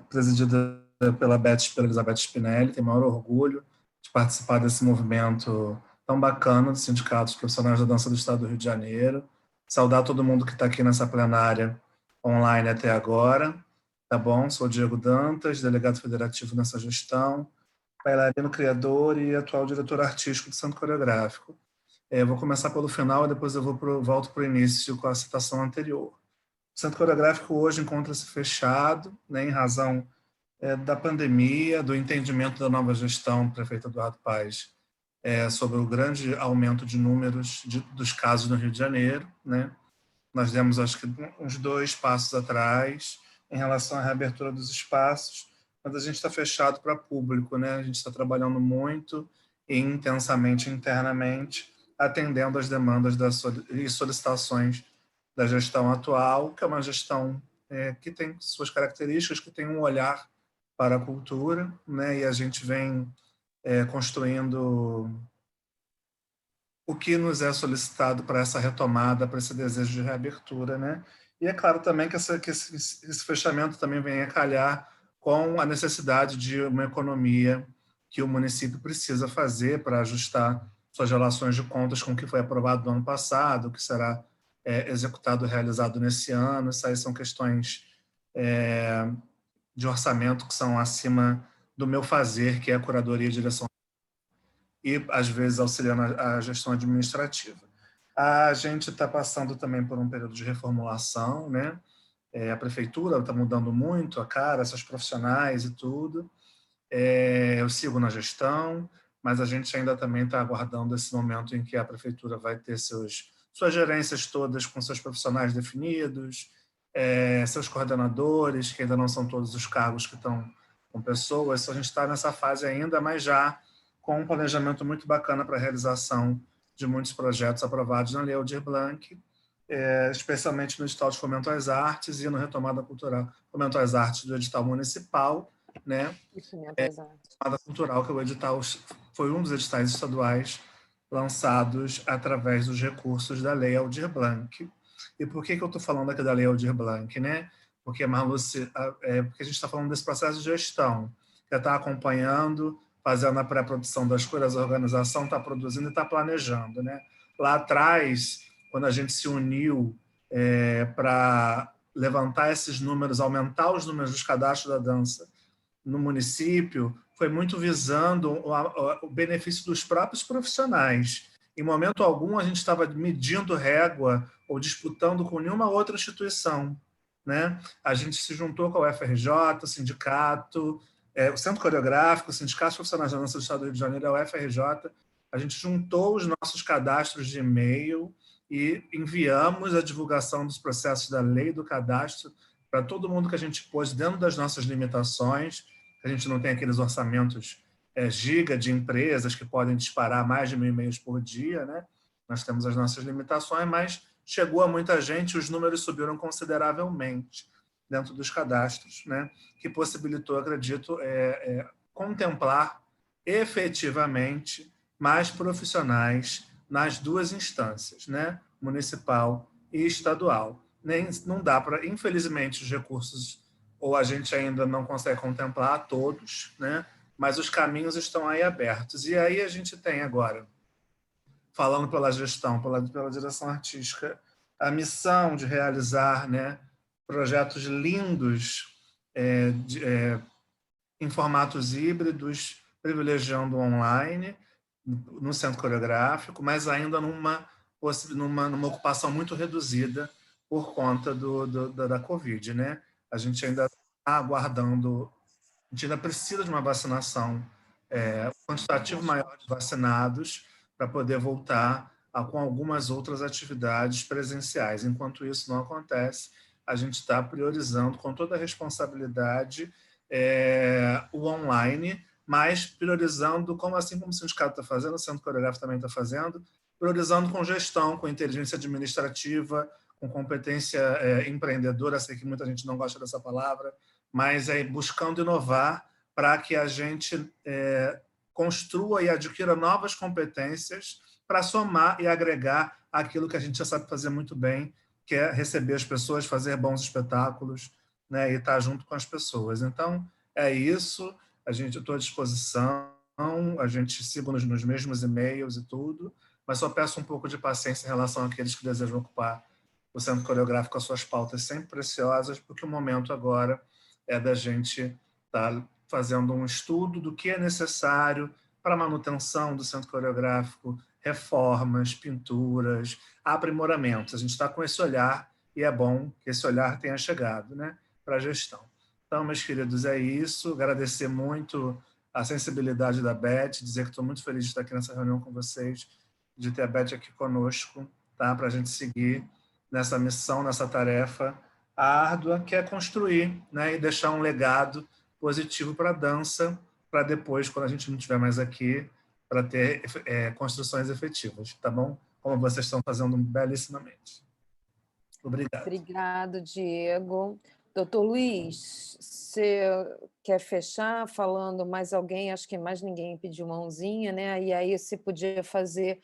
presidida pela Elizabeth Spinelli. Tenho o maior orgulho de participar desse movimento tão bacana do Sindicato dos Profissionais da Dança do Estado do Rio de Janeiro. Saudar todo mundo que está aqui nessa plenária online até agora, tá bom? Sou Diego Dantas, delegado federativo nessa gestão, bailarino criador e atual diretor artístico do Centro Coreográfico. Vou começar pelo final e depois eu volto para o início com a citação anterior. O Centro Coreográfico hoje encontra-se fechado, né, em razão da pandemia, do entendimento da nova gestão do prefeito Eduardo Paes sobre o grande aumento de números dos casos no Rio de Janeiro, né? Nós demos, acho que, uns 2 passos atrás em relação à reabertura dos espaços, mas a gente está fechado para público, né? A gente está trabalhando muito e intensamente internamente, atendendo às demandas e solicitações da gestão atual, que é uma gestão que tem suas características, que tem um olhar para a cultura, né? E a gente vem construindo o que nos é solicitado para essa retomada, para esse desejo de reabertura, né? E é claro também que esse fechamento também vem a calhar com a necessidade de uma economia que o município precisa fazer para ajustar suas relações de contas com o que foi aprovado no ano passado, o que será executado, realizado nesse ano. Essas aí são questões de orçamento que são acima do meu fazer, que é a curadoria e direção, e, às vezes, auxiliando a gestão administrativa. A gente está passando também por um período de reformulação, né? A prefeitura está mudando muito a cara, seus profissionais e tudo. Eu sigo na gestão, mas a gente ainda também está aguardando esse momento em que a prefeitura vai ter suas gerências todas com seus profissionais definidos, seus coordenadores, que ainda não são todos os cargos que estão com pessoas. A gente está nessa fase ainda, mas já com um planejamento muito bacana para a realização de muitos projetos aprovados na Lei Aldir Blanc, especialmente no edital de Fomento às Artes e no Retomada Cultural, Fomento às Artes do edital municipal, né? Retomada Cultural, que o edital foi um dos editais estaduais lançados através dos recursos da Lei Aldir Blanc. E por que eu estou falando aqui da Lei Aldir Blanc, né? Porque, Marluce, porque a gente está falando desse processo de gestão, que está acompanhando, fazendo a pré-produção das coisas, a organização está produzindo e está planejando, né? Lá atrás, quando a gente se uniu para levantar esses números, aumentar os números dos cadastros da dança no município, foi muito visando o benefício dos próprios profissionais. Em momento algum, a gente estava medindo régua ou disputando com nenhuma outra instituição, né? A gente se juntou com a UFRJ, o sindicato, o Centro Coreográfico, o Sindicato de Profissionais da Dança do Estado do Rio de Janeiro, a UFRJ. A gente juntou os nossos cadastros de e-mail e enviamos a divulgação dos processos da lei do cadastro para todo mundo que a gente pôs dentro das nossas limitações. A gente não tem aqueles orçamentos giga de empresas que podem disparar mais de 1.000 e-mails por dia, né? Nós temos as nossas limitações, mas chegou a muita gente, os números subiram consideravelmente dentro dos cadastros, né? Que possibilitou, acredito, contemplar efetivamente mais profissionais nas duas instâncias, né? Municipal e estadual. Não dá para, infelizmente, os recursos, ou a gente ainda não consegue contemplar todos, né? Mas os caminhos estão aí abertos. E aí a gente tem agora, falando pela gestão, pela direção artística, a missão de realizar, né, projetos lindos em formatos híbridos, privilegiando o online no centro coreográfico, mas ainda numa ocupação muito reduzida por conta da Covid, né? A gente ainda está aguardando, a gente ainda precisa de uma vacinação, um quantitativo maior de vacinados para poder voltar com algumas outras atividades presenciais. Enquanto isso não acontece, a gente está priorizando com toda a responsabilidade o online, mas priorizando, assim como o sindicato está fazendo, o Centro Coreográfico também está fazendo, priorizando com gestão, com inteligência administrativa, com competência empreendedora. Sei que muita gente não gosta dessa palavra, mas buscando inovar para que a gente construa e adquira novas competências para somar e agregar aquilo que a gente já sabe fazer muito bem, que é receber as pessoas, fazer bons espetáculos, né, e estar junto com as pessoas. Então, é isso. Eu estou à disposição, a gente siga nos mesmos e-mails e tudo, mas só peço um pouco de paciência em relação àqueles que desejam ocupar o Centro Coreográfico, as suas pautas sempre preciosas, porque o momento agora é da gente estar fazendo um estudo do que é necessário para a manutenção do Centro Coreográfico, reformas, pinturas, aprimoramentos. A gente está com esse olhar e é bom que esse olhar tenha chegado, né, para a gestão. Então, meus queridos, é isso. Agradecer muito a sensibilidade da Beth, dizer que estou muito feliz de estar aqui nessa reunião com vocês, de ter a Beth aqui conosco, tá, para a gente seguir nessa missão, nessa tarefa árdua, que é construir, né, e deixar um legado positivo para a dança, para depois, quando a gente não estiver mais aqui, para ter construções efetivas, tá bom? Como vocês estão fazendo belíssimamente. Obrigado. Obrigado, Diego. Doutor Luiz, você quer fechar falando mais alguém? Acho que mais ninguém pediu mãozinha, né? E aí você podia fazer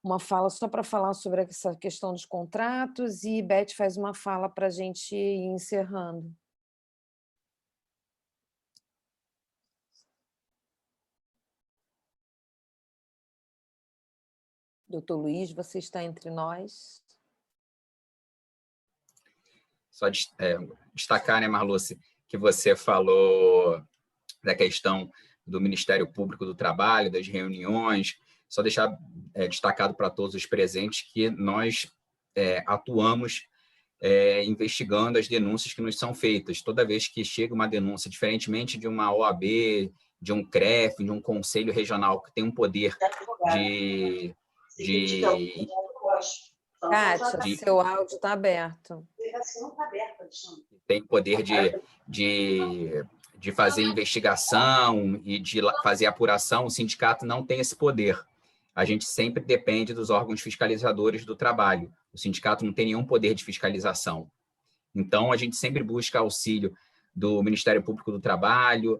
uma fala só para falar sobre essa questão dos contratos e Beth faz uma fala para a gente ir encerrando. Doutor Luiz, você está entre nós? Só destacar, né, Marluce, que você falou da questão do Ministério Público do Trabalho, das reuniões, só deixar destacado para todos os presentes que nós atuamos investigando as denúncias que nos são feitas. Toda vez que chega uma denúncia, diferentemente de uma OAB, de um CREF, de um conselho regional que tem um poder de Kátia, seu áudio está aberto. Tem poder de fazer investigação e de fazer apuração, o sindicato não tem esse poder. A gente sempre depende dos órgãos fiscalizadores do trabalho. O sindicato não tem nenhum poder de fiscalização. Então, a gente sempre busca auxílio do Ministério Público do Trabalho,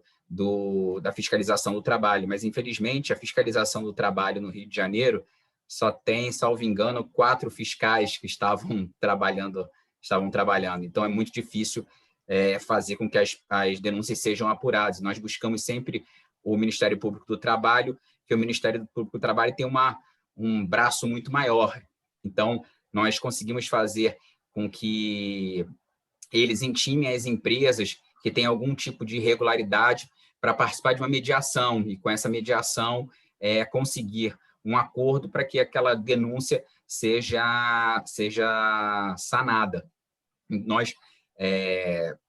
da fiscalização do trabalho, mas, infelizmente, a fiscalização do trabalho no Rio de Janeiro só tem, salvo engano, 4 fiscais que estavam trabalhando. Então, é muito difícil fazer com que as denúncias sejam apuradas. Nós buscamos sempre o Ministério Público do Trabalho, que o Ministério Público do Trabalho tem um braço muito maior. Então, nós conseguimos fazer com que eles intimem as empresas que têm algum tipo de irregularidade para participar de uma mediação, e com essa mediação conseguir um acordo para que aquela denúncia seja sanada. Nós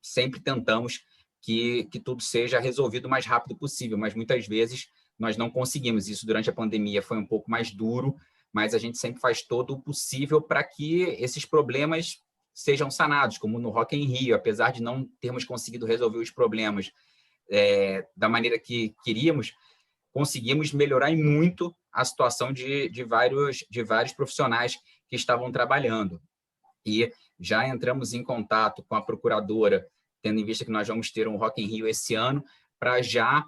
sempre tentamos que tudo seja resolvido o mais rápido possível, mas muitas vezes nós não conseguimos. Isso durante a pandemia foi um pouco mais duro, mas a gente sempre faz todo o possível para que esses problemas sejam sanados, como no Rock in Rio, apesar de não termos conseguido resolver os problemas da maneira que queríamos, conseguimos melhorar em muito a situação de vários profissionais que estavam trabalhando. E já entramos em contato com a procuradora, tendo em vista que nós vamos ter um Rock in Rio esse ano, para já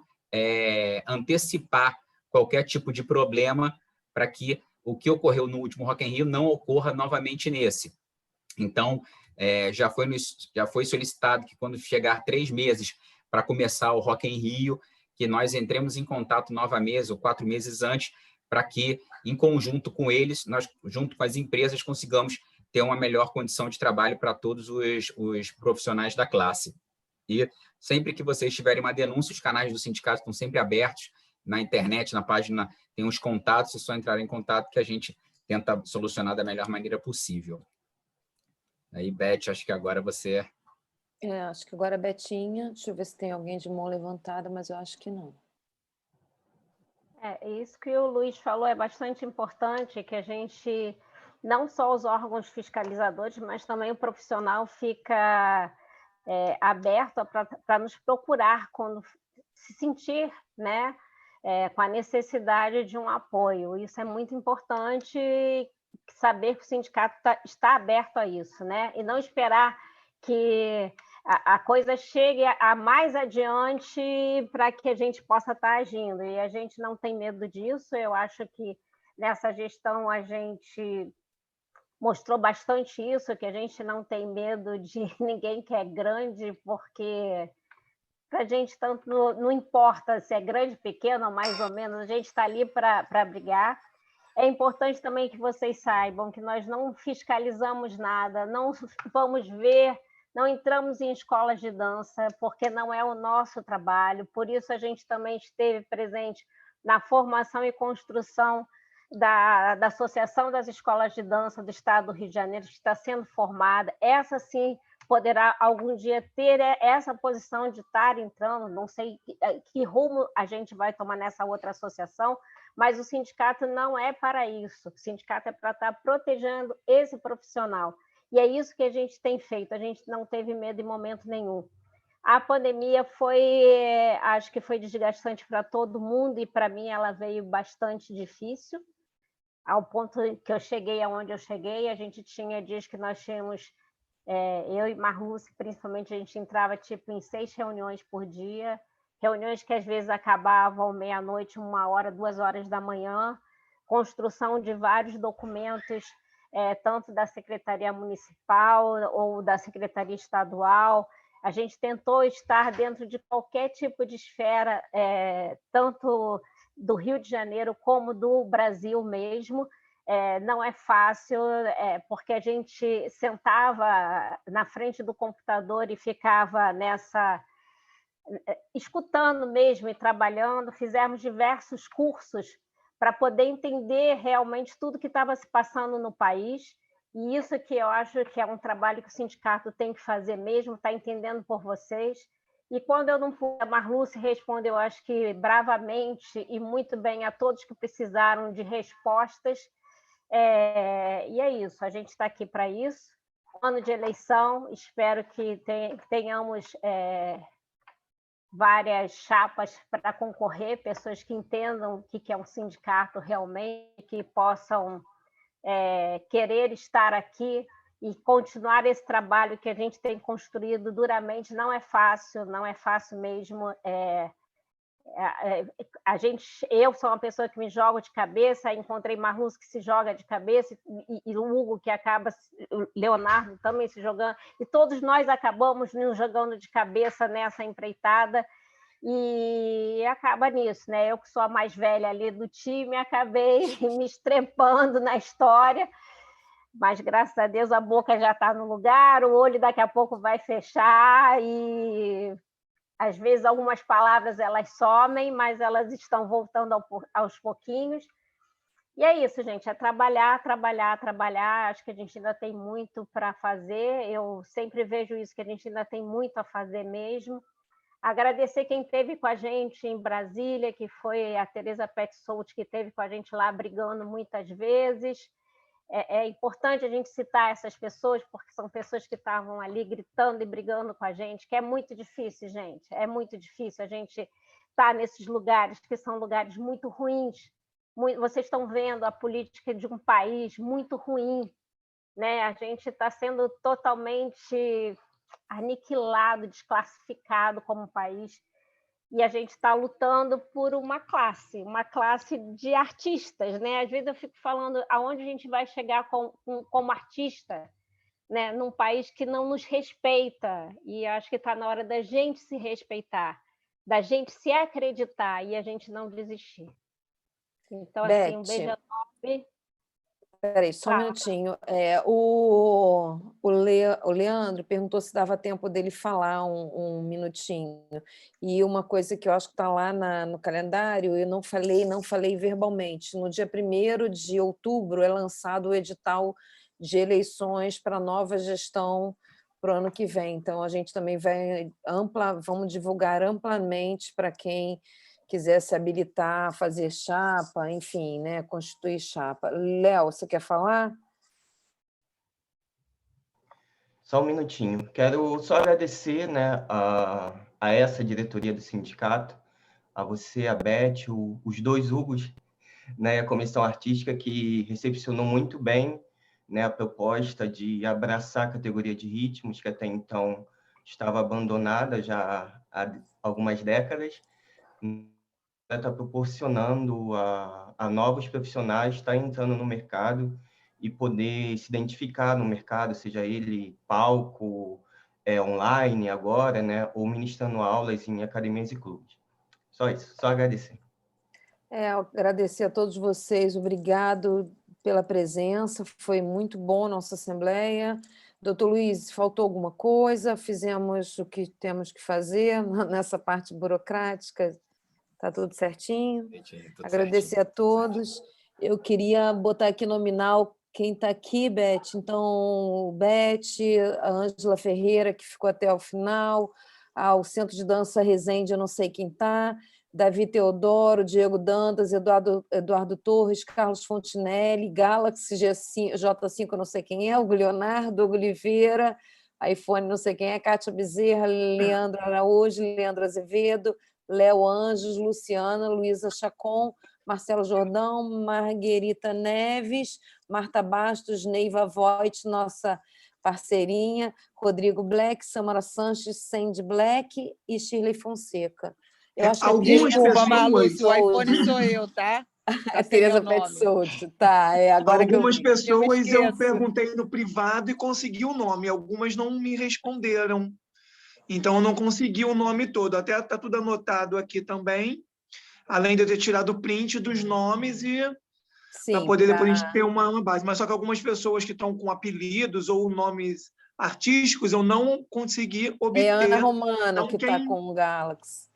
antecipar qualquer tipo de problema para que o que ocorreu no último Rock in Rio não ocorra novamente nesse. Então, já foi solicitado que quando chegar 3 meses para começar o Rock in Rio, que nós entremos em contato novamente, ou 4 meses antes, para que, em conjunto com eles, nós, junto com as empresas, consigamos ter uma melhor condição de trabalho para todos os profissionais da classe. E sempre que vocês tiverem uma denúncia, os canais do sindicato estão sempre abertos na internet, na página, tem os contatos, é só entrar em contato que a gente tenta solucionar da melhor maneira possível. Aí, Beth, acho que agora você... acho que agora a Betinha. Deixa eu ver se tem alguém de mão levantada, mas eu acho que não. Isso que o Luiz falou é bastante importante, que a gente, não só os órgãos fiscalizadores, mas também o profissional fica aberto para nos procurar quando se sentir, né, com a necessidade de um apoio. Isso é muito importante, saber que o sindicato está aberto a isso, né? E não esperar que a coisa chegue a mais adiante para que a gente possa estar agindo. E a gente não tem medo disso. Eu acho que nessa gestão a gente mostrou bastante isso, que a gente não tem medo de ninguém que é grande, porque para a gente tanto não importa se é grande, pequeno, ou mais ou menos, a gente está ali para brigar. É importante também que vocês saibam que nós não fiscalizamos nada, não vamos ver, não entramos em escolas de dança, porque não é o nosso trabalho, por isso a gente também esteve presente na formação e construção da Associação das Escolas de Dança do Estado do Rio de Janeiro, que está sendo formada. Essa sim poderá algum dia ter essa posição de estar entrando, não sei que rumo a gente vai tomar nessa outra associação, mas o sindicato não é para isso, o sindicato é para estar protegendo esse profissional. E é isso que a gente tem feito, a gente não teve medo em momento nenhum. A pandemia acho que foi desgastante para todo mundo, e para mim ela veio bastante difícil, ao ponto que eu cheguei aonde eu cheguei. A gente tinha dias que nós tínhamos, eu e Marluce, principalmente, a gente entrava tipo em 6 reuniões por dia, reuniões que às vezes acabavam meia-noite, 1h, 2h da manhã, construção de vários documentos, tanto da Secretaria Municipal ou da Secretaria Estadual. A gente tentou estar dentro de qualquer tipo de esfera, tanto do Rio de Janeiro como do Brasil mesmo. Não é fácil, porque a gente sentava na frente do computador e ficava escutando mesmo e trabalhando. Fizemos diversos cursos para poder entender realmente tudo que estava se passando no país, e isso que eu acho que é um trabalho que o sindicato tem que fazer mesmo, está entendendo por vocês. E quando eu não pude, a Marluce respondeu, acho que bravamente e muito bem, a todos que precisaram de respostas. E é isso, a gente está aqui para isso. Ano de eleição, espero que tenhamos várias chapas para concorrer, pessoas que entendam o que é um sindicato realmente, que possam querer estar aqui e continuar esse trabalho que a gente tem construído duramente. Não é fácil mesmo. Eu sou uma pessoa que me jogo de cabeça, encontrei Marluce que se joga de cabeça, e o Hugo que acaba, o Leonardo também se jogando, e todos nós acabamos nos jogando de cabeça nessa empreitada, e acaba nisso, né? Eu que sou a mais velha ali do time, acabei me estrepando na história, mas graças a Deus a boca já está no lugar, o olho daqui a pouco vai fechar, e às vezes algumas palavras elas somem, mas elas estão voltando aos pouquinhos. E é isso, gente, é trabalhar, trabalhar, trabalhar. Acho que a gente ainda tem muito para fazer. Eu sempre vejo isso, que a gente ainda tem muito a fazer mesmo. Agradecer quem esteve com a gente em Brasília, que foi a Tereza Petzold, que esteve com a gente lá brigando muitas vezes. É importante a gente citar essas pessoas, porque são pessoas que estavam ali gritando e brigando com a gente, que é muito difícil, gente. É muito difícil a gente estar nesses lugares, que são lugares muito ruins. Vocês estão vendo a política de um país muito ruim, né? A gente está sendo totalmente aniquilado, desclassificado como país. E a gente está lutando por uma classe de artistas, né? Às vezes eu fico falando aonde a gente vai chegar como artista, né? Num país que não nos respeita, e acho que está na hora da gente se respeitar, da gente se acreditar e a gente não desistir. Então, assim, um beijo enorme. Peraí, só um minutinho. O Leandro perguntou se dava tempo dele falar um minutinho. E uma coisa que eu acho que está lá no calendário, eu não falei verbalmente. No dia 1º de outubro é lançado o edital de eleições para a nova gestão para o ano que vem. Então, a gente também vamos divulgar amplamente para quem quiser se habilitar, fazer chapa, enfim, né, constituir chapa. Léo, você quer falar? Só um minutinho. Quero só agradecer, né, a essa diretoria do sindicato, a você, a Beth, os dois Hugos, né, a comissão artística que recepcionou muito bem, né, a proposta de abraçar a categoria de ritmos, que até então estava abandonada já há algumas décadas. Está proporcionando a novos profissionais estar entrando no mercado e poder se identificar no mercado, seja ele palco, online agora, né, ou ministrando aulas em academias e clubes. Só isso, só agradecer. Agradecer a todos vocês, obrigado pela presença, foi muito bom a nossa assembleia. Doutor Luiz, faltou alguma coisa? Fizemos o que temos que fazer nessa parte burocrática? Está tudo certinho? Agradecer a todos. Eu queria botar aqui nominal quem está aqui, Beth. Então, Beth, a Ângela Ferreira, que ficou até o final, o Centro de Dança Resende, eu não sei quem está, Davi Teodoro, Diego Dantas, Eduardo Torres, Carlos Fontinelli, Galaxy J5, eu não sei quem é, Hugo Leonardo, Hugo Oliveira, iPhone, não sei quem é, Kátia Bezerra, Leandro Araújo, Leandro Azevedo, Léo Anjos, Luciana, Luísa Chacon, Marcelo Jordão, Marguerita Neves, Marta Bastos, Neiva Voigt, nossa parceirinha, Rodrigo Black, Samara Sanches, Sandy Black e Shirley Fonseca. Eu acho que algumas pessoas... Malu, o iPhone sou eu, tá? A Tereza Petzold, tá. Agora algumas pessoas eu perguntei no privado e consegui o nome, algumas não me responderam. Então, eu não consegui o nome todo. Até está tudo anotado aqui também, além de eu ter tirado o print dos nomes para poder depois a gente ter uma base. Mas só que algumas pessoas que estão com apelidos ou nomes artísticos, eu não consegui obter. É a Ana Romana então, que está com o Galaxy.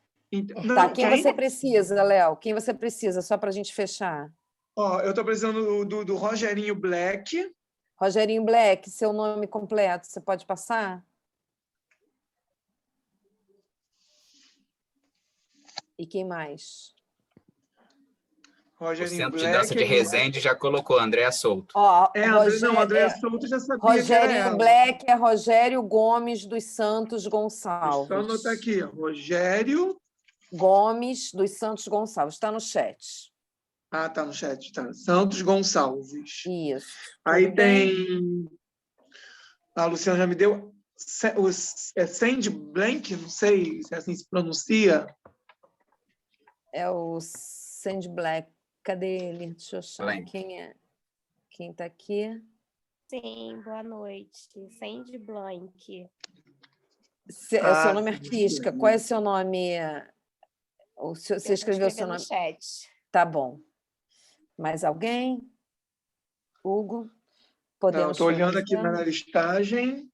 Quem você precisa, Léo? Quem você precisa, só para a gente fechar? Eu estou precisando do Rogerinho Black. Rogerinho Black, seu nome completo, você pode passar? E quem mais? O Centro de Dança de Resende já colocou, Andréa Souto. Andréa Souto já sabia. Rogério Black é Rogério Gomes dos Santos Gonçalves. Só anotar aqui, Rogério Gomes dos Santos Gonçalves. Está no chat. Está no chat. Tá. Santos Gonçalves. Isso. Aí tem... A Luciana já me deu... Sandy Blank, não sei se assim se pronuncia. É o Sandy Black. Cadê ele? Deixa eu achar. Blank. Quem é? Quem está aqui? Sim, boa noite. Sandy Blank. Seu nome artístico. Qual é seu nome? Você escreveu seu nome? No chat. Tá bom. Mais alguém? Hugo? Podemos. Estou olhando aqui na listagem.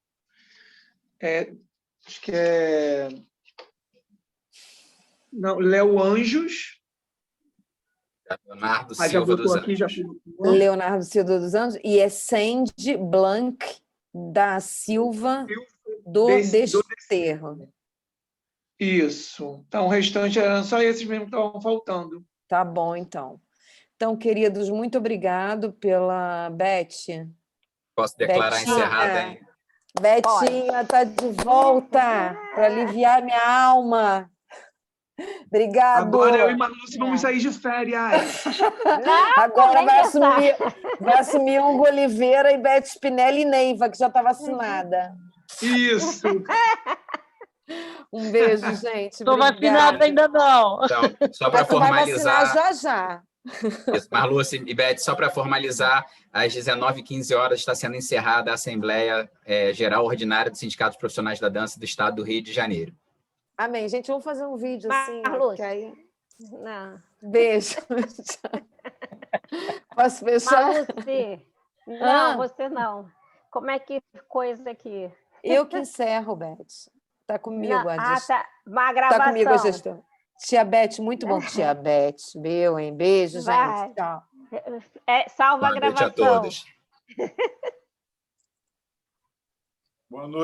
Acho que é... Não, Léo Anjos. Leonardo Silva dos Anjos. Leonardo Silva dos Anjos. E é Sandy Blanc da Silva do Desterro. Isso. Então, o restante eram só esses mesmo que estavam faltando. Tá bom, então. Então, queridos, muito obrigado pela Beth. Posso declarar encerrada, hein? Betinha está de volta para aliviar minha alma. Obrigado. Agora eu e Malu vamos sair de férias. Agora vai assumir Hugo Oliveira e Beth Spinelli e Neiva, que já está vacinada. Isso. Um beijo, gente. Estou vacinada ainda não. Então, só para formalizar. Vai vacinar já. Isso, Malu e Beth, só para formalizar, às 19h15 está sendo encerrada a Assembleia Geral Ordinária dos Sindicatos Profissionais da Dança do Estado do Rio de Janeiro. Amém. Gente, vamos fazer um vídeo assim. Marluz. Aí... Não. Beijo. Posso fechar? Marluz, Não, você não. Como é que coisa aqui? Eu que encerro, Beth. Está comigo a gestão. Tá. Uma Está comigo a gravação. gestão. Tia Beth, muito bom, tia Beth. Meu, hein? Beijo, Vai. gente. Tchau. Salva a Boa noite a gravação. todos. Boa noite.